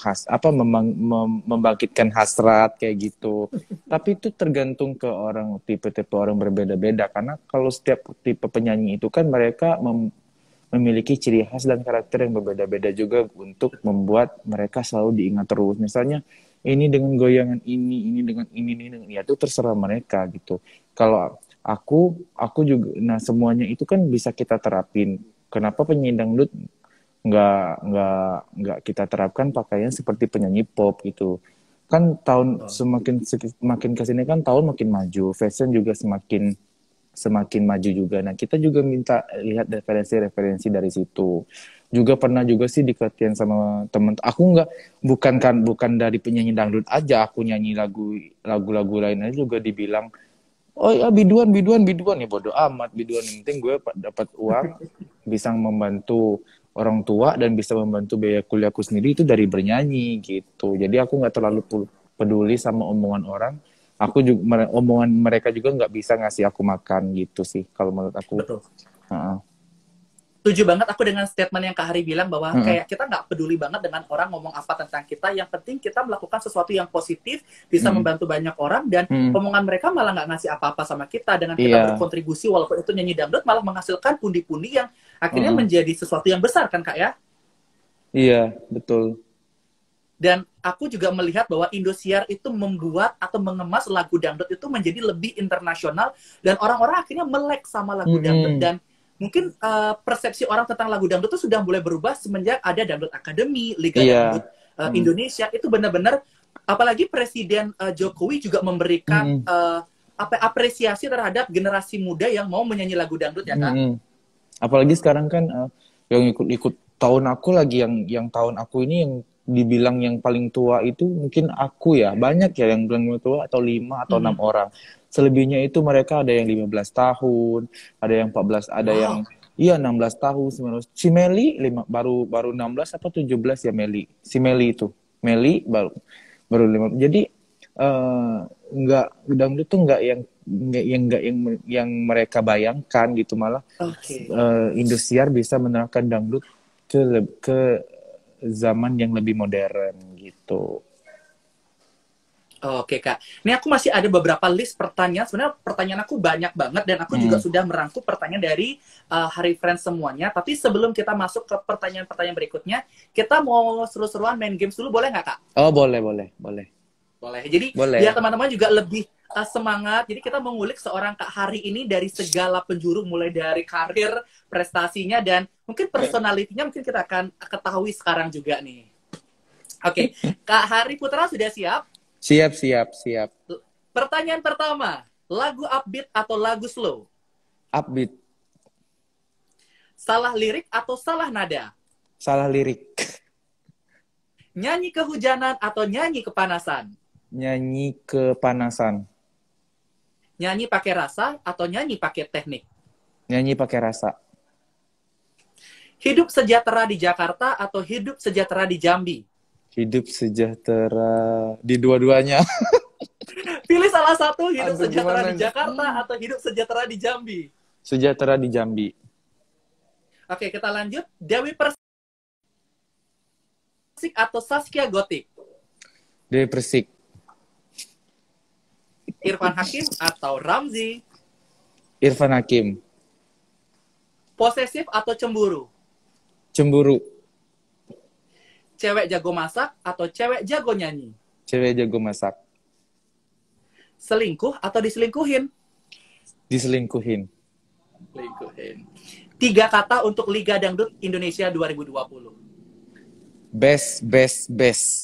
membangkitkan hasrat kayak gitu. Tapi itu tergantung ke orang, tipe-tipe orang berbeda-beda, karena kalau setiap tipe penyanyi itu kan mereka memiliki ciri khas dan karakter yang berbeda-beda juga untuk membuat mereka selalu diingat terus. Misalnya ini dengan goyangan ini dengan ini, ya itu terserah mereka gitu. Kalau aku juga, nah semuanya itu kan bisa kita terapin. Kenapa penyanyi dangdut nggak kita terapkan pakaian seperti penyanyi pop gitu? Kan makin kesini kan tahun makin maju, fashion juga semakin maju juga. Nah, kita juga minta lihat referensi-referensi dari situ. Juga pernah juga sih dikatain sama temen. Aku bukan dari penyanyi dangdut aja, aku nyanyi lagu-lagu lain aja juga dibilang, "Oh ya biduan ya bodo amat biduan. Yang penting gue dapat uang, bisa membantu orang tua dan bisa membantu biaya kuliahku sendiri itu dari bernyanyi gitu." Jadi aku nggak terlalu peduli sama omongan orang, aku juga omongan mereka juga nggak bisa ngasih aku makan gitu sih kalau menurut aku. Betul. Heeh. Setuju banget aku dengan statement yang Kak Hari bilang bahwa Heeh. kayak kita nggak peduli banget dengan orang ngomong apa tentang kita. Yang penting kita melakukan sesuatu yang positif, bisa Mm. membantu banyak orang, dan Mm. omongan mereka malah nggak ngasih apa-apa sama kita. Dengan kita Iya. berkontribusi, walaupun itu nyanyi dangdut, malah menghasilkan pundi-pundi yang akhirnya Heeh. menjadi sesuatu yang besar kan Kak ya? Iya, betul. Dan aku juga melihat bahwa Indosiar itu membuat atau mengemas lagu dangdut itu menjadi lebih internasional, dan orang-orang akhirnya melek sama lagu dangdut. Mm-mm. Dan mungkin persepsi orang tentang lagu dangdut itu sudah mulai berubah semenjak ada Dangdut Akademi, Liga Iya. Dangdut Indonesia. Itu benar-benar, apalagi Presiden Jokowi juga memberikan Mm-mm. apresiasi terhadap generasi muda yang mau menyanyi lagu dangdut ya Kak. Mm-mm. Apalagi sekarang kan yang ikut-ikut tahun aku lagi, yang tahun aku ini yang dibilang yang paling tua itu mungkin aku ya. Banyak ya yang bilang tua, atau 5 atau 6 orang. Selebihnya itu mereka ada yang 15 tahun, ada yang 14, ada yang 16 tahun, 19. Si Meli baru 16 atau 17 ya Meli. Si Meli itu. Meli baru 5. Jadi nggak dangdut tuh nggak yang mereka bayangkan gitu, malah Oke. Indosiar bisa menerapkan dangdut ke zaman yang lebih modern gitu. Oke Kak, ini aku masih ada beberapa list pertanyaan. Sebenarnya pertanyaan aku banyak banget, dan aku juga sudah merangkum pertanyaan dari Hari Friends semuanya. Tapi sebelum kita masuk ke pertanyaan-pertanyaan berikutnya, kita mau seru-seruan main games dulu, boleh nggak Kak? Oh, boleh. Boleh. Jadi Boleh. biar teman-teman juga lebih semangat. Jadi kita mengulik seorang Kak Hari ini dari segala penjuru, mulai dari karir, prestasinya, dan mungkin personalitinya mungkin kita akan ketahui sekarang juga nih. Oke, Kak Hari Putra sudah siap? Siap. Pertanyaan pertama, lagu upbeat atau lagu slow? Upbeat. Salah lirik atau salah nada? Salah lirik. Nyanyi kehujanan atau nyanyi kepanasan? Nyanyi kepanasan. Nyanyi pakai rasa atau nyanyi pakai teknik? Nyanyi pakai rasa. Hidup sejahtera di Jakarta atau hidup sejahtera di Jambi? Hidup sejahtera di dua-duanya. Pilih salah satu, hidup Aduh, sejahtera gimana di nih? Jakarta atau hidup sejahtera di Jambi? Sejahtera di Jambi. Oke, kita lanjut. Dewi Persik atau Saskia Gotik? Dewi Persik. Irfan Hakim atau Ramzi? Irfan Hakim. Posesif atau cemburu? Cemburu. Cewek jago masak atau cewek jago nyanyi? Cewek jago masak. Selingkuh atau diselingkuhin? Diselingkuhin. Selingkuhin. 3 kata untuk Liga Dangdut Indonesia 2020. Best. Best.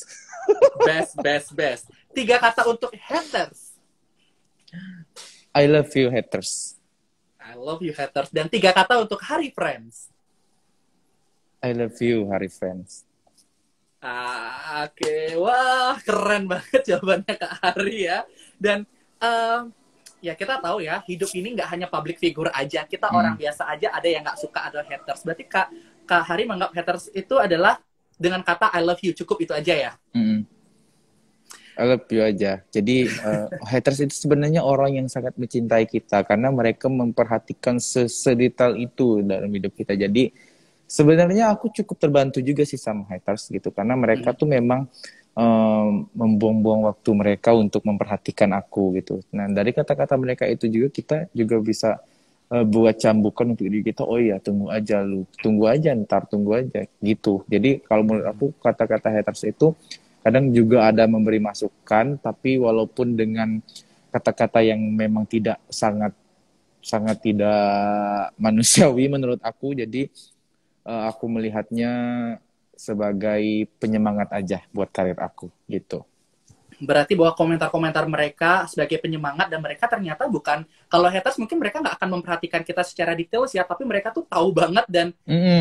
3 kata untuk haters. I love you haters. I love you haters. Dan 3 kata untuk Hari Friends. I love you Hari Friends. Oke. Wah, keren banget jawabannya Kak Hari ya. Dan ya kita tahu ya, hidup ini nggak hanya public figure aja. Kita orang biasa aja, ada yang nggak suka, ada haters. Berarti Kak Hari menganggap haters itu adalah dengan kata I love you, cukup itu aja ya? I love you aja. Jadi haters itu sebenarnya orang yang sangat mencintai kita, karena mereka memperhatikan sedetail itu dalam hidup kita. Jadi sebenarnya aku cukup terbantu juga sih sama haters gitu, karena mereka tuh memang membuang-buang waktu mereka untuk memperhatikan aku gitu. Nah, dari kata-kata mereka itu juga kita juga bisa buat cambukan untuk diri kita. Oh iya, tunggu aja gitu. Jadi kalau menurut aku kata-kata haters itu kadang juga ada memberi masukan, tapi walaupun dengan kata-kata yang memang tidak sangat tidak manusiawi menurut aku. Jadi aku melihatnya sebagai penyemangat aja buat karir aku gitu. Berarti bahwa komentar-komentar mereka sebagai penyemangat, dan mereka ternyata bukan, kalau haters mungkin mereka nggak akan memperhatikan kita secara detail ya, tapi mereka tuh tahu banget, dan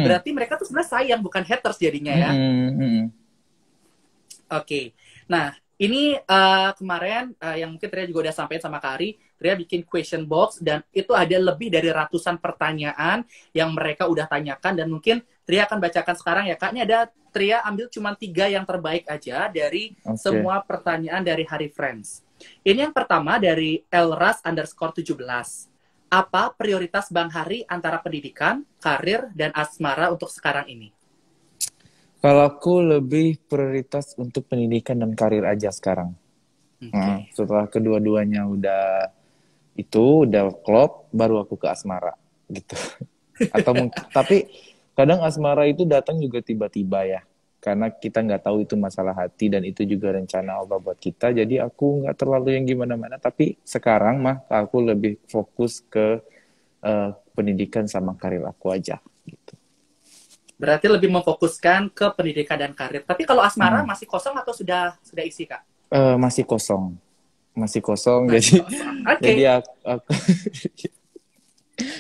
berarti mereka tuh sebenarnya sayang, bukan haters jadinya ya. Oke. Nah, ini kemarin yang mungkin tadi juga udah sampaikan sama Kak Ari, Tria bikin question box dan itu ada lebih dari ratusan pertanyaan yang mereka udah tanyakan dan mungkin Tria akan bacakan sekarang ya Kak. Ini ada Tria ambil cuma 3 yang terbaik aja dari Oke. semua pertanyaan dari Hari Friends. Ini yang pertama dari Elras_17. Apa prioritas Bang Hari antara pendidikan, karir, dan asmara untuk sekarang ini? Kalau aku lebih prioritas untuk pendidikan dan karir aja sekarang. Oke. Setelah kedua-duanya udah klop, baru aku ke asmara gitu. Atau tapi kadang asmara itu datang juga tiba-tiba ya, karena kita nggak tahu itu masalah hati dan itu juga rencana Allah buat kita. Jadi aku nggak terlalu yang gimana-mana. Tapi sekarang mah aku lebih fokus ke pendidikan sama karir aku aja gitu. Berarti lebih memfokuskan ke pendidikan dan karir. Tapi kalau asmara Hmm. masih kosong atau sudah isi, Kak? Masih kosong, Masih jadi kosong. Oke. jadi aku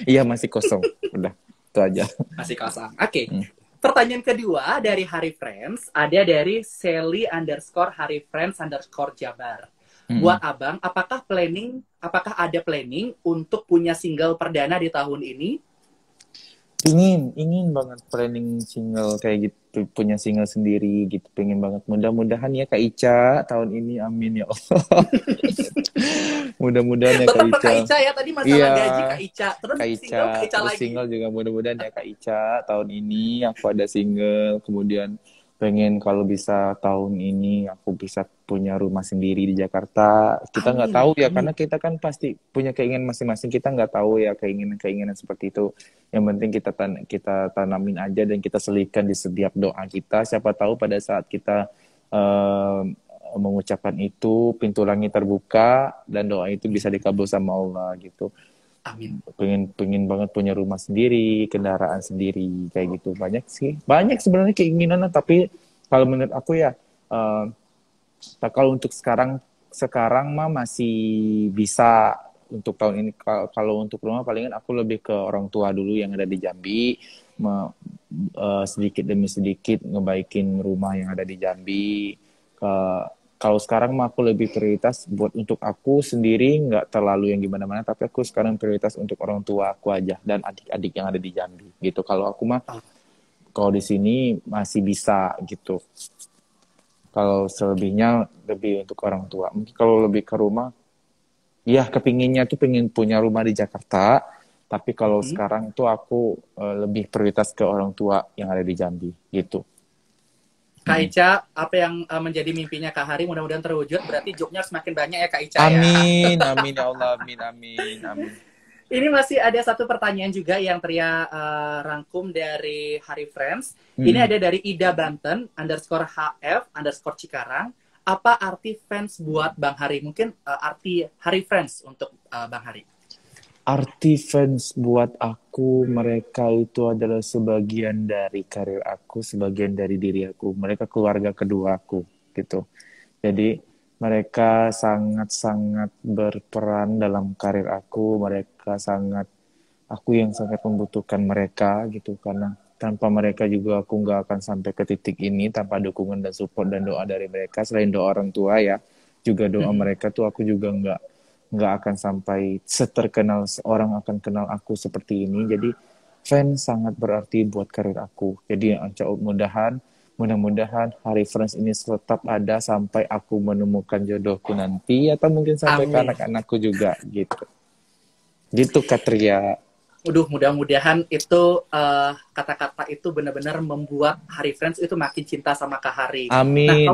iya masih kosong, udah itu aja. Masih kosong. Oke. Hmm. Pertanyaan kedua dari Hari Friends ada dari Sally_Hari_Friends_Jabar. Mm-mm. Buat Abang, apakah ada planning untuk punya single perdana di tahun ini? ingin banget planning single kayak gitu, punya single sendiri gitu, pengen banget. Mudah-mudahan ya Kak Ica tahun ini, amin ya Allah. Mudah-mudahan ya Kak Tetap ke Kak Ica. Ica ya, tadi masalah Iya, gaji Kak Ica. Terus Kak Ica, single Kak Ica terus lagi. single juga mudah-mudahan ya Kak Ica tahun ini aku ada single. Kemudian pengen kalau bisa tahun ini aku bisa punya rumah sendiri di Jakarta. Kita nggak Amin, tahu ya, amin. karena kita kan pasti punya keinginan masing-masing. Kita nggak tahu ya keinginan-keinginan seperti itu. Yang penting kita tanamin aja dan kita selipkan di setiap doa kita. Siapa tahu pada saat kita eh, mengucapkan itu, pintu langit terbuka dan doa itu bisa dikabul sama Allah gitu. Amin. Pengen banget punya rumah sendiri, kendaraan sendiri, kayak gitu. Banyak sebenarnya keinginan, tapi kalau menurut aku ya, kalau untuk sekarang mah masih bisa. Untuk tahun ini, kalau untuk rumah palingan aku lebih ke orang tua dulu yang ada di Jambi, sedikit demi sedikit ngebaikin rumah yang ada di Jambi. Kalau sekarang mah aku lebih prioritas buat untuk aku sendiri, nggak terlalu yang gimana-mana, tapi aku sekarang prioritas untuk orang tua aku aja dan adik-adik yang ada di Jambi gitu. Kalau aku mah, Oh, kalau di sini masih bisa gitu. Kalau selebihnya lebih untuk orang tua. Mungkin kalau lebih ke rumah, ya kepinginnya tuh pengen punya rumah di Jakarta, tapi kalau mhm. sekarang tuh aku lebih prioritas ke orang tua yang ada di Jambi gitu. Kak Mm. Ica, apa yang menjadi mimpinya Kak Hari mudah-mudahan terwujud. Berarti jobnya semakin banyak ya Kak Ica ya. Amin, amin ya Allah, amin, amin, amin. Ini masih ada satu pertanyaan juga yang Tria rangkum dari Hari Friends. Ini Mm-mm. ada dari Ida Banten _HF_ Cikarang. Apa arti fans buat Bang Hari? Mungkin arti Hari Friends untuk Bang Hari. Arti fans buat aku, mereka itu adalah sebagian dari karir aku, sebagian dari diri aku. Mereka keluarga kedua aku, gitu. Jadi mereka sangat-sangat berperan dalam karir aku. Aku yang sangat membutuhkan mereka, gitu. Karena tanpa mereka juga aku nggak akan sampai ke titik ini, tanpa dukungan dan support dan doa dari mereka. Selain doa orang tua ya, juga doa Mhm. mereka tuh aku juga nggak akan sampai seterkenal seorang akan kenal aku seperti ini. Jadi fans sangat berarti buat karir aku. Jadi mudah-mudahan Hari Friends ini tetap ada sampai aku menemukan jodohku nanti, atau mungkin sampai ke Amin. anak-anakku juga gitu. Gitu Katria. Mudah-mudahan itu kata-kata itu benar-benar membuat Hari Friends itu makin cinta sama Kak Hari. Nah, Amin.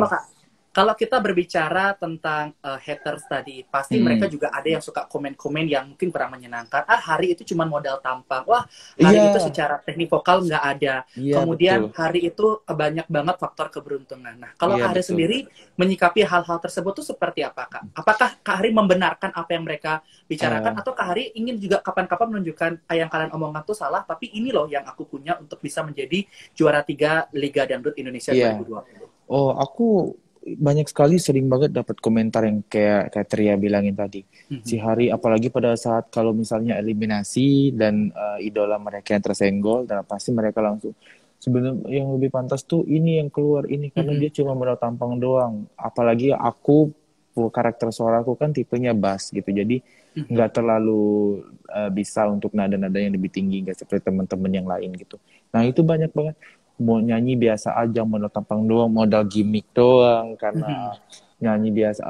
kalau kita berbicara tentang haters tadi, pasti mereka Mm-mm. juga ada yang suka komen-komen yang mungkin kurang menyenangkan. Hari itu cuma modal tampang. Wah, Hari itu Iya, secara teknik vokal nggak ada. iya betul. Kemudian Hari itu banyak banget faktor keberuntungan. Nah, kalau Iya Kak Hari betul. sendiri menyikapi hal-hal tersebut tuh seperti apa, Kak? Apakah Kak Hari membenarkan apa yang mereka bicarakan, Eh, atau Kak Hari ingin juga kapan-kapan menunjukkan yang kalian omongkan tuh salah, tapi ini loh yang aku punya untuk bisa menjadi juara 3 Liga Dangdut Indonesia iya. 2020. Oh, aku banyak sekali sering banget dapat komentar yang kayak Tria bilangin tadi. Si Mhm. Hari, apalagi pada saat kalau misalnya eliminasi dan idola mereka yang tersenggol, dan pasti mereka langsung, sebenarnya yang lebih pantas tuh ini yang keluar ini, karena Mhm. dia cuma modal tampang doang. Apalagi aku, karakter suara aku kan tipenya bass gitu. Jadi nggak terlalu bisa untuk nada-nada yang lebih tinggi nggak seperti teman-teman yang lain gitu. Nah itu banyak banget mau nyanyi biasa aja, modal tampang doang, modal gimmick doang karena nyanyi biasa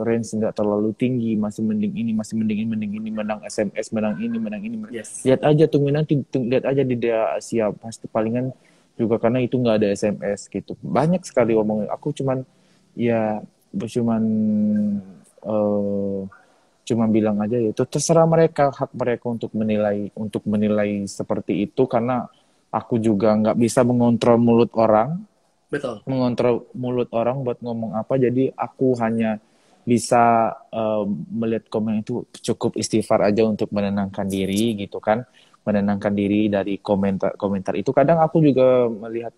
range nggak terlalu tinggi, masih mending ini, mending ini, menang SMS, menang ini, menang ini. Yes. Lihat aja tunggu nanti, lihat aja di dia siap pasti palingan juga karena itu nggak ada SMS gitu. Banyak sekali omong. Aku cuman ya cuman cuma bilang aja ya itu terserah mereka, hak mereka untuk menilai seperti itu karena aku juga nggak bisa mengontrol mulut orang Betul. buat ngomong apa, jadi aku hanya bisa melihat komen itu cukup istighfar aja untuk menenangkan diri gitu kan, menenangkan diri dari komentar itu. Kadang aku juga melihat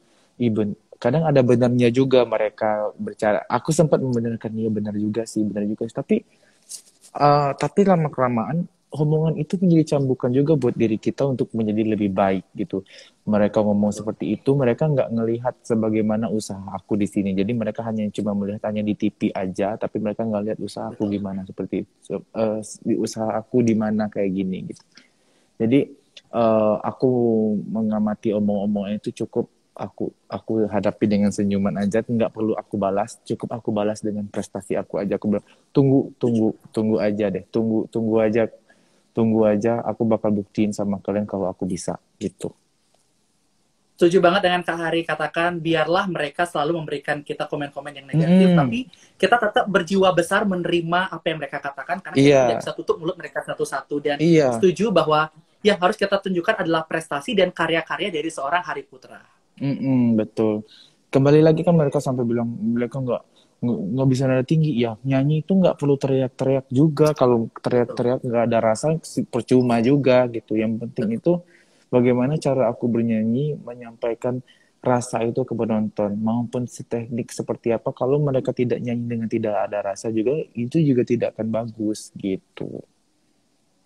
kadang ada benarnya juga mereka bercara, aku sempat membenarkan dia benar juga sih, tapi lama-kelamaan omongan itu menjadi cambukan juga buat diri kita untuk menjadi lebih baik gitu. Mereka ngomong seperti itu, mereka nggak ngelihat sebagaimana usaha aku di sini. Jadi mereka cuma melihat hanya di TV aja, tapi mereka nggak lihat usaha aku gimana seperti itu. Usaha aku di mana kayak gini gitu. Jadi aku mengamati omong-omongnya itu cukup aku hadapi dengan senyuman aja, nggak perlu aku balas, cukup aku balas dengan prestasi aku aja. Aku bilang tunggu aja deh, tunggu aja, aku bakal buktiin sama kalian kalau aku bisa gitu. Setuju banget dengan Kak Hari katakan, biarlah mereka selalu memberikan kita komen-komen yang negatif, tapi kita tetap berjiwa besar menerima apa yang mereka katakan karena kita tidak bisa tutup mulut mereka satu-satu. Dan setuju bahwa yang harus kita tunjukkan adalah prestasi dan karya-karya dari seorang Hari Putra. Betul. Kembali lagi kan mereka sampai bilang mereka nggak bisa nada tinggi. Ya nyanyi itu nggak perlu teriak-teriak juga. Kalau teriak-teriak nggak ada rasa percuma juga gitu. Yang penting itu bagaimana cara aku bernyanyi menyampaikan rasa itu ke penonton, maupun teknik seperti apa. Kalau mereka tidak nyanyi dengan tidak ada rasa juga, itu juga tidak akan bagus gitu.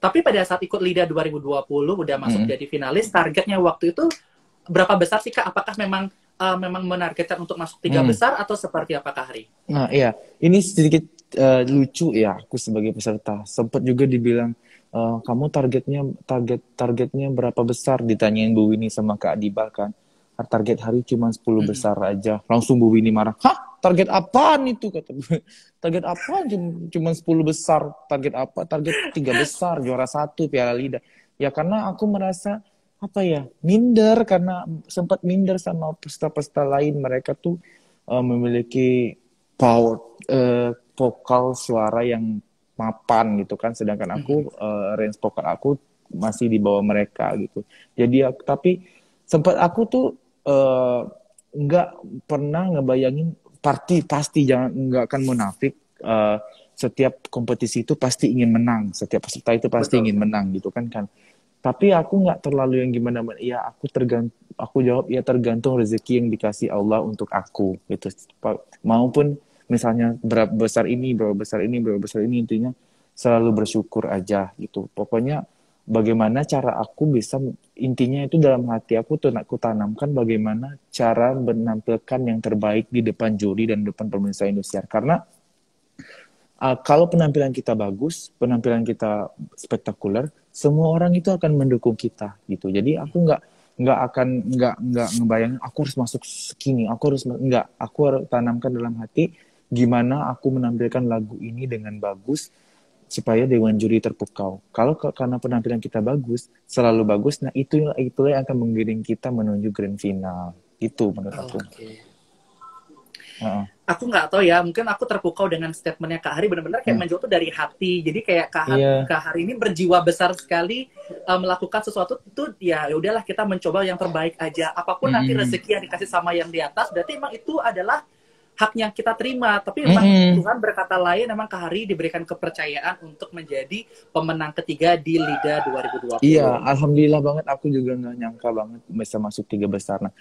Tapi pada saat ikut LIDA 2020 udah masuk jadi finalis, targetnya waktu itu berapa besar sih Kak? Apakah memang menargetkan untuk masuk 3 besar atau seperti apa Kak Hari? Nah iya, ini sedikit lucu ya, aku sebagai peserta sempat juga dibilang kamu targetnya berapa besar, ditanyain Bu Winnie sama Kak Adiba kan. Target Hari cuma 10 besar aja. Langsung Bu Winnie marah. Hah? Target apaan itu? Kata target apaan? Cuma 10 besar. Target apa? Target 3 besar, juara 1 Piala LIDA. Ya karena aku merasa minder, karena sempat minder sama peserta-peserta lain. Mereka tuh memiliki power vokal suara yang mapan gitu kan, sedangkan aku range vokal aku masih di bawah mereka gitu. Jadi tapi sempat aku tuh nggak pernah ngebayangin pasti nggak akan munafik. Setiap kompetisi itu pasti ingin menang, setiap peserta itu pasti ingin menang gitu kan. Tapi aku nggak terlalu yang gimana, ya aku jawab ya tergantung rezeki yang dikasih Allah untuk aku gitu. Maupun misalnya berapa besar ini, intinya selalu bersyukur aja gitu. Pokoknya bagaimana cara aku bisa, intinya itu dalam hati aku tanamkan bagaimana cara menampilkan yang terbaik di depan juri dan depan pemirsa Indosiar. Karena kalau penampilan kita bagus, penampilan kita spektakuler, semua orang itu akan mendukung kita gitu. Jadi aku nggak ngebayangin aku harus masuk segini, aku harus tanamkan dalam hati gimana aku menampilkan lagu ini dengan bagus supaya dewan juri terpukau. Kalau karena penampilan kita bagus, selalu bagus, nah itulah yang akan mengiring kita menuju grand final. Itu menurut aku. Aku nggak tahu ya, mungkin aku terpukau dengan statementnya Kak Hari, benar-benar kayak menjawab tuh dari hati. Jadi kayak Kak Hari ini berjiwa besar sekali melakukan sesuatu itu, ya udahlah kita mencoba yang terbaik aja. Apapun nanti rezeki yang dikasih sama yang di atas, berarti emang itu adalah hak yang kita terima. Tapi memang Tuhan berkata lain, memang Kak Hari diberikan kepercayaan untuk menjadi pemenang ketiga di LIDA 2020. Iya, alhamdulillah banget. Aku juga nggak nyangka banget bisa masuk 3 besar. Nah,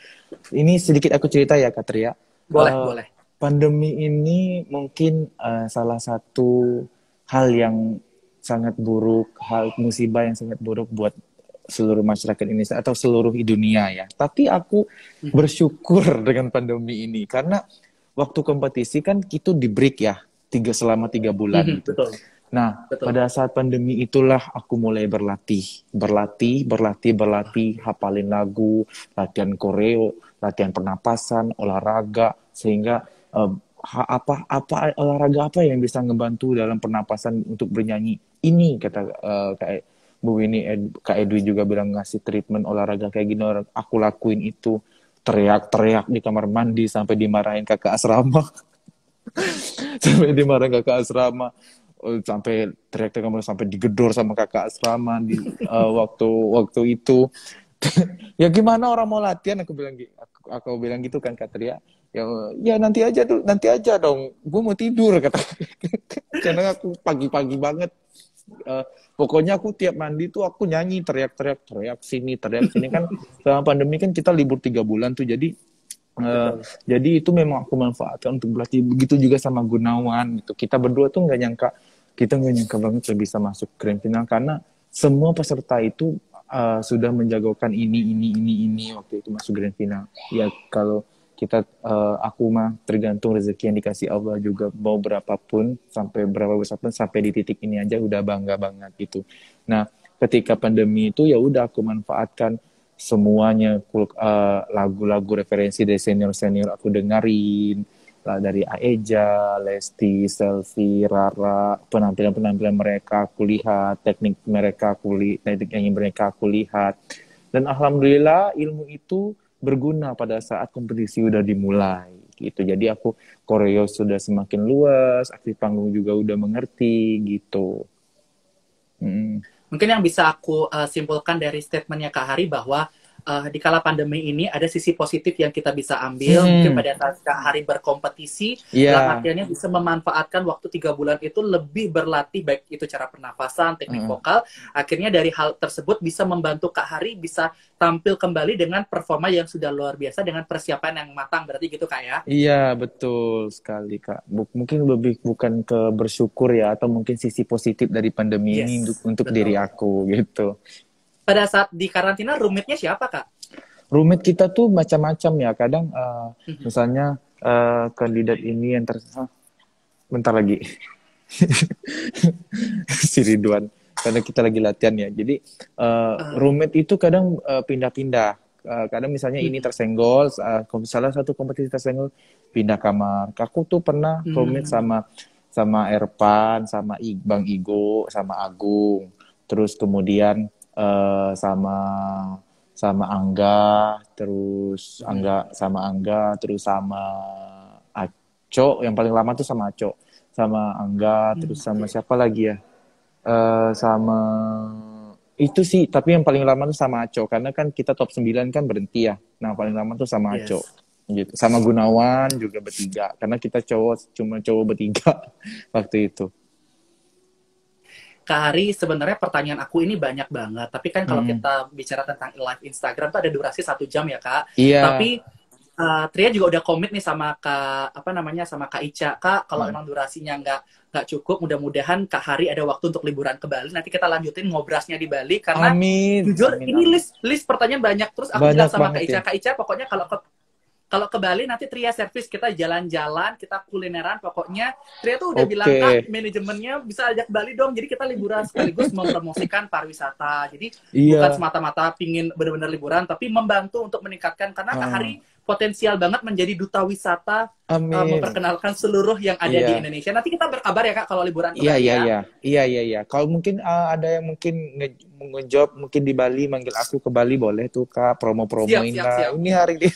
ini sedikit aku cerita ya Kak Tria. Boleh. Pandemi ini mungkin salah satu hal yang sangat buruk, musibah yang sangat buruk buat seluruh masyarakat Indonesia atau seluruh dunia ya. Tapi aku bersyukur dengan pandemi ini karena waktu kompetisi kan itu di break ya, selama 3 bulan gitu. Nah, Betul. pada saat pandemi itulah aku mulai berlatih, hafalin lagu, latihan koreo, latihan pernapasan, olahraga, sehingga apa olahraga apa yang bisa ngebantu dalam pernapasan untuk bernyanyi. Ini kata kayak Bu ini Kak Edwi juga bilang ngasih treatment olahraga kayak gini, aku lakuin itu teriak-teriak di kamar mandi sampai dimarahin kakak asrama. Sampai dimarahin kakak asrama. Sampai teriak-teriak sampai digedor sama kakak asrama di waktu itu. Ya gimana orang mau latihan, aku bilang gitu kan Kak Tria. Ya nanti aja dong, gue mau tidur kata. Karena aku pagi-pagi banget. Pokoknya aku tiap mandi tuh aku nyanyi teriak sini kan selama pandemi kan kita libur 3 bulan tuh, Betul. jadi itu memang aku manfaatkan untuk berlatih. Begitu juga sama Gunawan gitu. Kita nggak nyangka banget bisa masuk grand final karena semua peserta itu sudah menjagokan ini waktu itu masuk grand final. Ya kalau aku mah tergantung rezeki yang dikasih Allah juga, mau berapapun sampai berapa besar pun sampai di titik ini aja udah bangga banget gitu. Nah ketika pandemi itu ya udah aku manfaatkan semuanya, lagu-lagu referensi dari senior-senior aku dengerin lah, dari Aeja, Lesti, Selfie, Rara, penampilan-penampilan mereka aku lihat, teknik nyanyi mereka aku lihat, dan alhamdulillah ilmu itu berguna pada saat kompetisi udah dimulai gitu. Jadi aku koreo sudah semakin luas, aktif panggung juga udah mengerti gitu. Mm. Mungkin yang bisa aku simpulkan dari statementnya Kak Hari bahwa di kala pandemi ini ada sisi positif yang kita bisa ambil. Mungkin pada saat Kak Hari berkompetisi, dalam Iya. artiannya bisa memanfaatkan waktu 3 bulan itu lebih berlatih, baik itu cara pernafasan, teknik vokal. Akhirnya dari hal tersebut bisa membantu Kak Hari bisa tampil kembali dengan performa yang sudah luar biasa dengan persiapan yang matang. Berarti gitu Kak ya? Iya, betul sekali, Kak. Mungkin lebih bukan ke bersyukur ya, atau mungkin sisi positif dari pandemi ini Yes, untuk diri betul. aku gitu. Pada saat di karantina, rumitnya siapa Kak? Roommate kita tuh macam-macam ya. Kadang Mhm. misalnya kandidat ini yang bentar lagi si Ridwan. Karena kita lagi latihan ya. Jadi Eh, roommate itu kadang pindah-pindah. Kadang misalnya ini mhm. tersenggol, salah satu kompetisi tersenggol, pindah kamar. Aku tuh pernah roommate Hmm. sama Erpan, sama Bang Igo, sama Agung. Terus kemudian sama Angga, terus Mhm. Angga, terus sama Aco, yang paling lama tuh sama Aco, sama Angga, Hmm, terus sama oke. siapa lagi ya? Sama itu sih, tapi yang paling lama tuh sama Aco, karena kan kita top 9 kan berhenti ya. Nah, paling lama tuh sama Aco. Yes. Gitu. Sama Gunawan juga bertiga, karena kita cuma cowok bertiga waktu itu. Kak Hari, sebenarnya pertanyaan aku ini banyak banget. Tapi kan kalau Mm-mm. kita bicara tentang live Instagram tuh ada durasi 1 jam ya Kak. Iya. Tapi Tria juga udah komit nih sama Kak apa namanya sama Kak Ica. Kak, kalau Mm. emang durasinya nggak cukup, mudah-mudahan Kak Hari ada waktu untuk liburan ke Bali. Nanti kita lanjutin ngobrasnya di Bali karena Amin, jujur amin, ini amin. list pertanyaan banyak. Terus aku bilang Banyak sama banget Kak ya. Ica, pokoknya kalau ke Bali nanti Tria servis, kita jalan-jalan, kita kulineran, pokoknya Tria tuh udah bilang Kak, Oke. manajemennya bisa ajak Bali dong, jadi kita liburan sekaligus mempromosikan pariwisata. Jadi bukan Iya, semata-mata pingin benar-benar liburan, tapi membantu untuk meningkatkan, karena Kak ah, Hari potensial banget menjadi duta wisata, amin. memperkenalkan seluruh yang ada di Iya. Indonesia. Nanti kita berkabar ya Kak kalau liburan ke Iya, Bali iya, ya. iya. Iya, iya, iya. Kalau mungkin ada yang mungkin ngejob mungkin di Bali, manggil aku ke Bali boleh tuh Kak, Siap, promo-promoin siap, lah. siap. Ini hari ini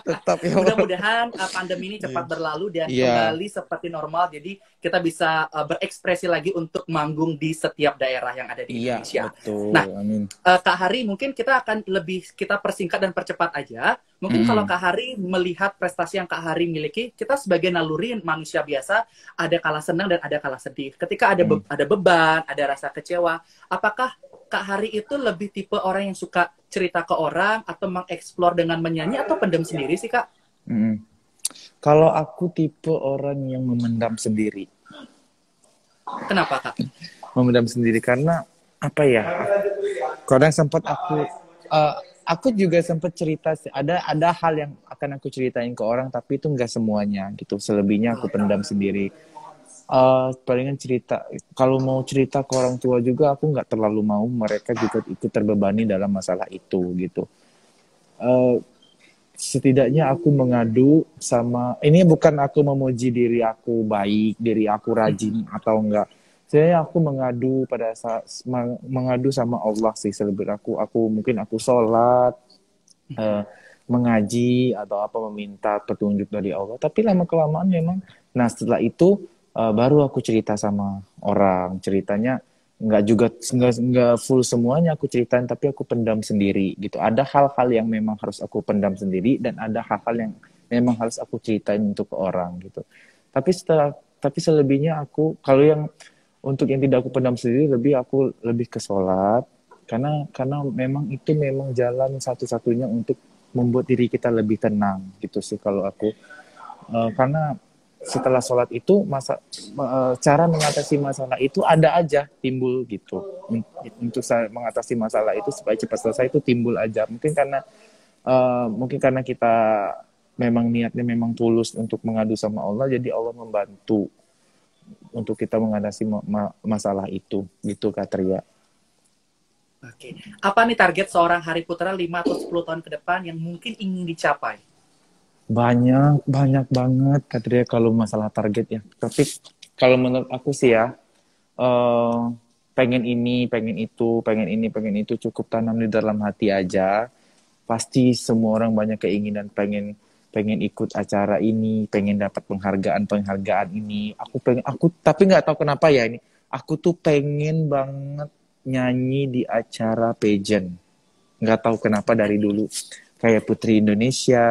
tetap ya. Mudah-mudahan pandemi ini Iya. cepat berlalu dan Iya, kembali seperti normal. Jadi kita bisa berekspresi lagi untuk manggung di setiap daerah yang ada di iya, Indonesia. Nah, betul. Amin. Kak Hari, mungkin kita akan lebih kita persingkat dan percepat aja. Mungkin kalau Mm-mm. Kak Hari melihat prestasi yang Kak Hari miliki, kita sebagai naluri manusia biasa, ada kala senang dan ada kala sedih. Ketika Mm. ada beban, ada rasa kecewa, apakah Kak Hari itu lebih tipe orang yang suka cerita ke orang atau mengeksplor dengan menyanyi atau pendem sendiri sih Kak? Mm-mm. Kalau aku tipe orang yang memendam sendiri. Kenapa Kak? Memendam sendiri karena apa ya? Kadang sempat aku juga sempat cerita sih, ada hal yang akan aku ceritain ke orang tapi itu nggak semuanya gitu, selebihnya aku pendam sendiri. palingan cerita. Kalau mau cerita ke orang tua juga, aku nggak terlalu mau mereka juga ikut terbebani dalam masalah itu gitu. Eh, Setidaknya aku mengadu sama, ini bukan aku memuji diri aku baik, diri aku rajin atau enggak. Saya aku mengadu pada saat mengadu sama Allah sih selebih aku mungkin aku sholat, eh, mengaji atau apa meminta petunjuk dari Allah. Tapi lama kelamaan memang, nah setelah itu baru aku cerita sama orang. Ceritanya nggak full semuanya aku ceritain, tapi aku pendam sendiri gitu. Ada hal-hal yang memang harus aku pendam sendiri dan ada hal-hal yang memang harus aku ceritain untuk ke orang gitu. Tapi selebihnya aku kalau yang untuk yang tidak aku pendam sendiri aku lebih ke sholat karena memang itu memang jalan satu-satunya untuk membuat diri kita lebih tenang gitu sih kalau aku. Karena setelah sholat itu cara mengatasi masalah itu ada aja timbul gitu. Untuk mengatasi masalah itu supaya cepat selesai itu timbul aja. Mungkin karena kita memang niatnya memang tulus untuk mengadu sama Allah, jadi Allah membantu untuk kita mengatasi masalah itu gitu Kak Tria. Oke. Apa nih target seorang Hari Putra 5 atau 10 tahun ke depan yang mungkin ingin dicapai? Banyak banget Kak Tria kalau masalah target ya. Tapi kalau menurut aku sih ya, eh, pengen ini, pengen itu, pengen itu cukup tanam di dalam hati aja. Pasti semua orang banyak keinginan pengen ikut acara ini, pengen dapat penghargaan ini. Aku tapi nggak tahu kenapa ya ini. Aku tuh pengen banget nyanyi di acara pageant. Nggak tahu kenapa dari dulu. Kayak Putri Indonesia,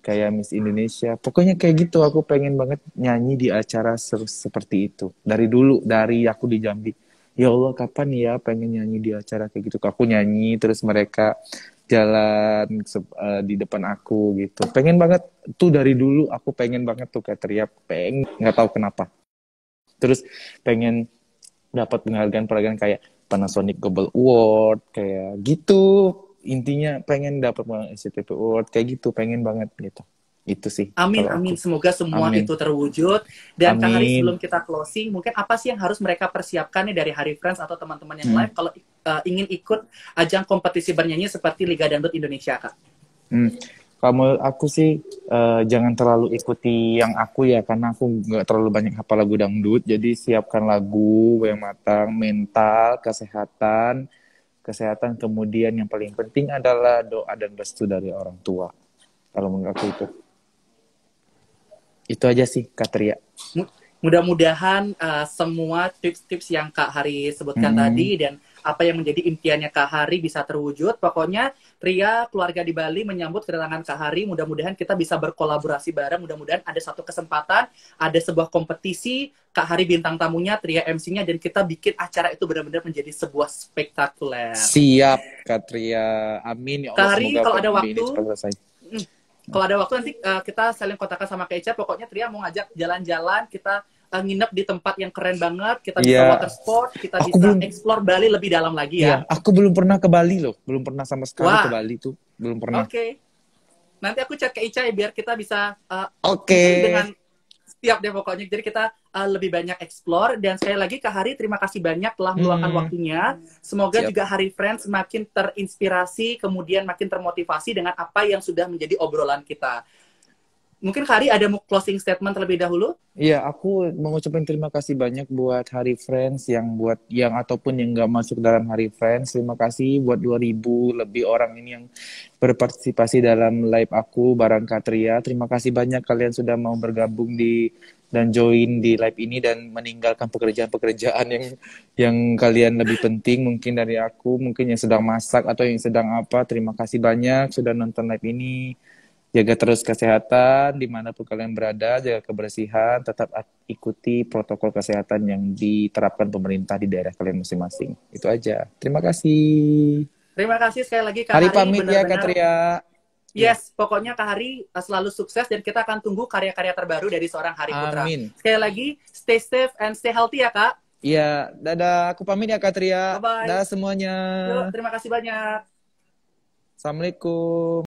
kayak Miss Indonesia. Pokoknya kayak gitu. Aku pengen banget nyanyi di acara seperti itu. Dari dulu, dari aku di Jambi. Ya Allah, kapan ya pengen nyanyi di acara kayak gitu. Aku nyanyi, terus mereka jalan di depan aku gitu. Pengen banget tuh dari dulu. Aku pengen banget tuh kayak teriak. Nggak tahu kenapa. Terus pengen dapat penghargaan kayak Panasonic Global Award kayak gitu. Intinya pengen dapat SCTV Award kayak gitu, pengen banget gitu. Itu sih Amin, kalau aku. amin. Semoga semua Amin. itu terwujud. Dan Kak Hari, Amin. sebelum kita closing, mungkin apa sih yang harus mereka persiapkan nih dari Hari Friends atau teman-teman yang Hmm. live kalau ingin ikut ajang kompetisi bernyanyi seperti Liga Dangdut Indonesia, Kak? Kalau aku sih jangan terlalu ikuti yang aku ya, karena aku nggak terlalu banyak hafal lagu dangdut. Jadi siapkan lagu yang matang, mental, kesehatan, kemudian yang paling penting adalah doa dan restu dari orang tua. Kalau menurut aku itu aja sih Katria. Mudah-mudahan semua tips-tips yang Kak Hari sebutkan tadi dan apa yang menjadi impiannya Kak Hari bisa terwujud. Pokoknya Tria, keluarga di Bali menyambut kedatangan Kak Hari. Mudah-mudahan kita bisa berkolaborasi bareng. Mudah-mudahan ada satu kesempatan, ada sebuah kompetisi, Kak Hari bintang tamunya, Tria MC-nya, dan kita bikin acara itu benar-benar menjadi sebuah spektakuler. Siap Katria. Amin ya Allah. Kak Hari, Semoga kalau ada pandemi waktu, ini cepat selesai. kalau ada waktu nanti kita saling kontakkan sama Kak Ica. Pokoknya Tria mau ngajak jalan-jalan, kita nginep di tempat yang keren banget, kita bisa water sport, kita bisa explore Bali lebih dalam lagi ya. Aku belum pernah ke Bali loh, belum pernah sama sekali ke Bali tuh, belum pernah. Oke. Nanti aku chat ke Ica ya biar kita bisa dengan siap deh pokoknya. Jadi kita lebih banyak explore. Dan sekali lagi Kak Hari, terima kasih banyak telah meluangkan waktunya. Semoga juga Hari Friends makin terinspirasi, kemudian makin termotivasi dengan apa yang sudah menjadi obrolan kita. Mungkin Kak Hari ada mau closing statement terlebih dahulu? Iya, aku mengucapkan terima kasih banyak buat Hari Friends yang ataupun yang nggak masuk dalam Hari Friends. Terima kasih buat 2000 lebih orang ini yang berpartisipasi dalam live aku bareng Katria. Terima kasih banyak kalian sudah mau bergabung dan join di live ini dan meninggalkan pekerjaan-pekerjaan yang kalian lebih penting mungkin dari aku, mungkin yang sedang masak atau yang sedang apa. Terima kasih banyak sudah nonton live ini. Jaga terus kesehatan dimanapun kalian berada, jaga kebersihan, tetap ikuti protokol kesehatan yang diterapkan pemerintah di daerah kalian masing-masing. Itu aja. Terima kasih. Terima kasih sekali lagi Kak Hari. Hari. Pamit ya Kak Tria. Yes, pokoknya Kak Hari selalu sukses dan kita akan tunggu karya-karya terbaru dari seorang Hari Putra. Amin. Sekali lagi, stay safe and stay healthy ya Kak. Iya, dadah. Aku pamit ya Kak Tria. Bye-bye. Dadah semuanya. Yuk, terima kasih banyak. Assalamualaikum.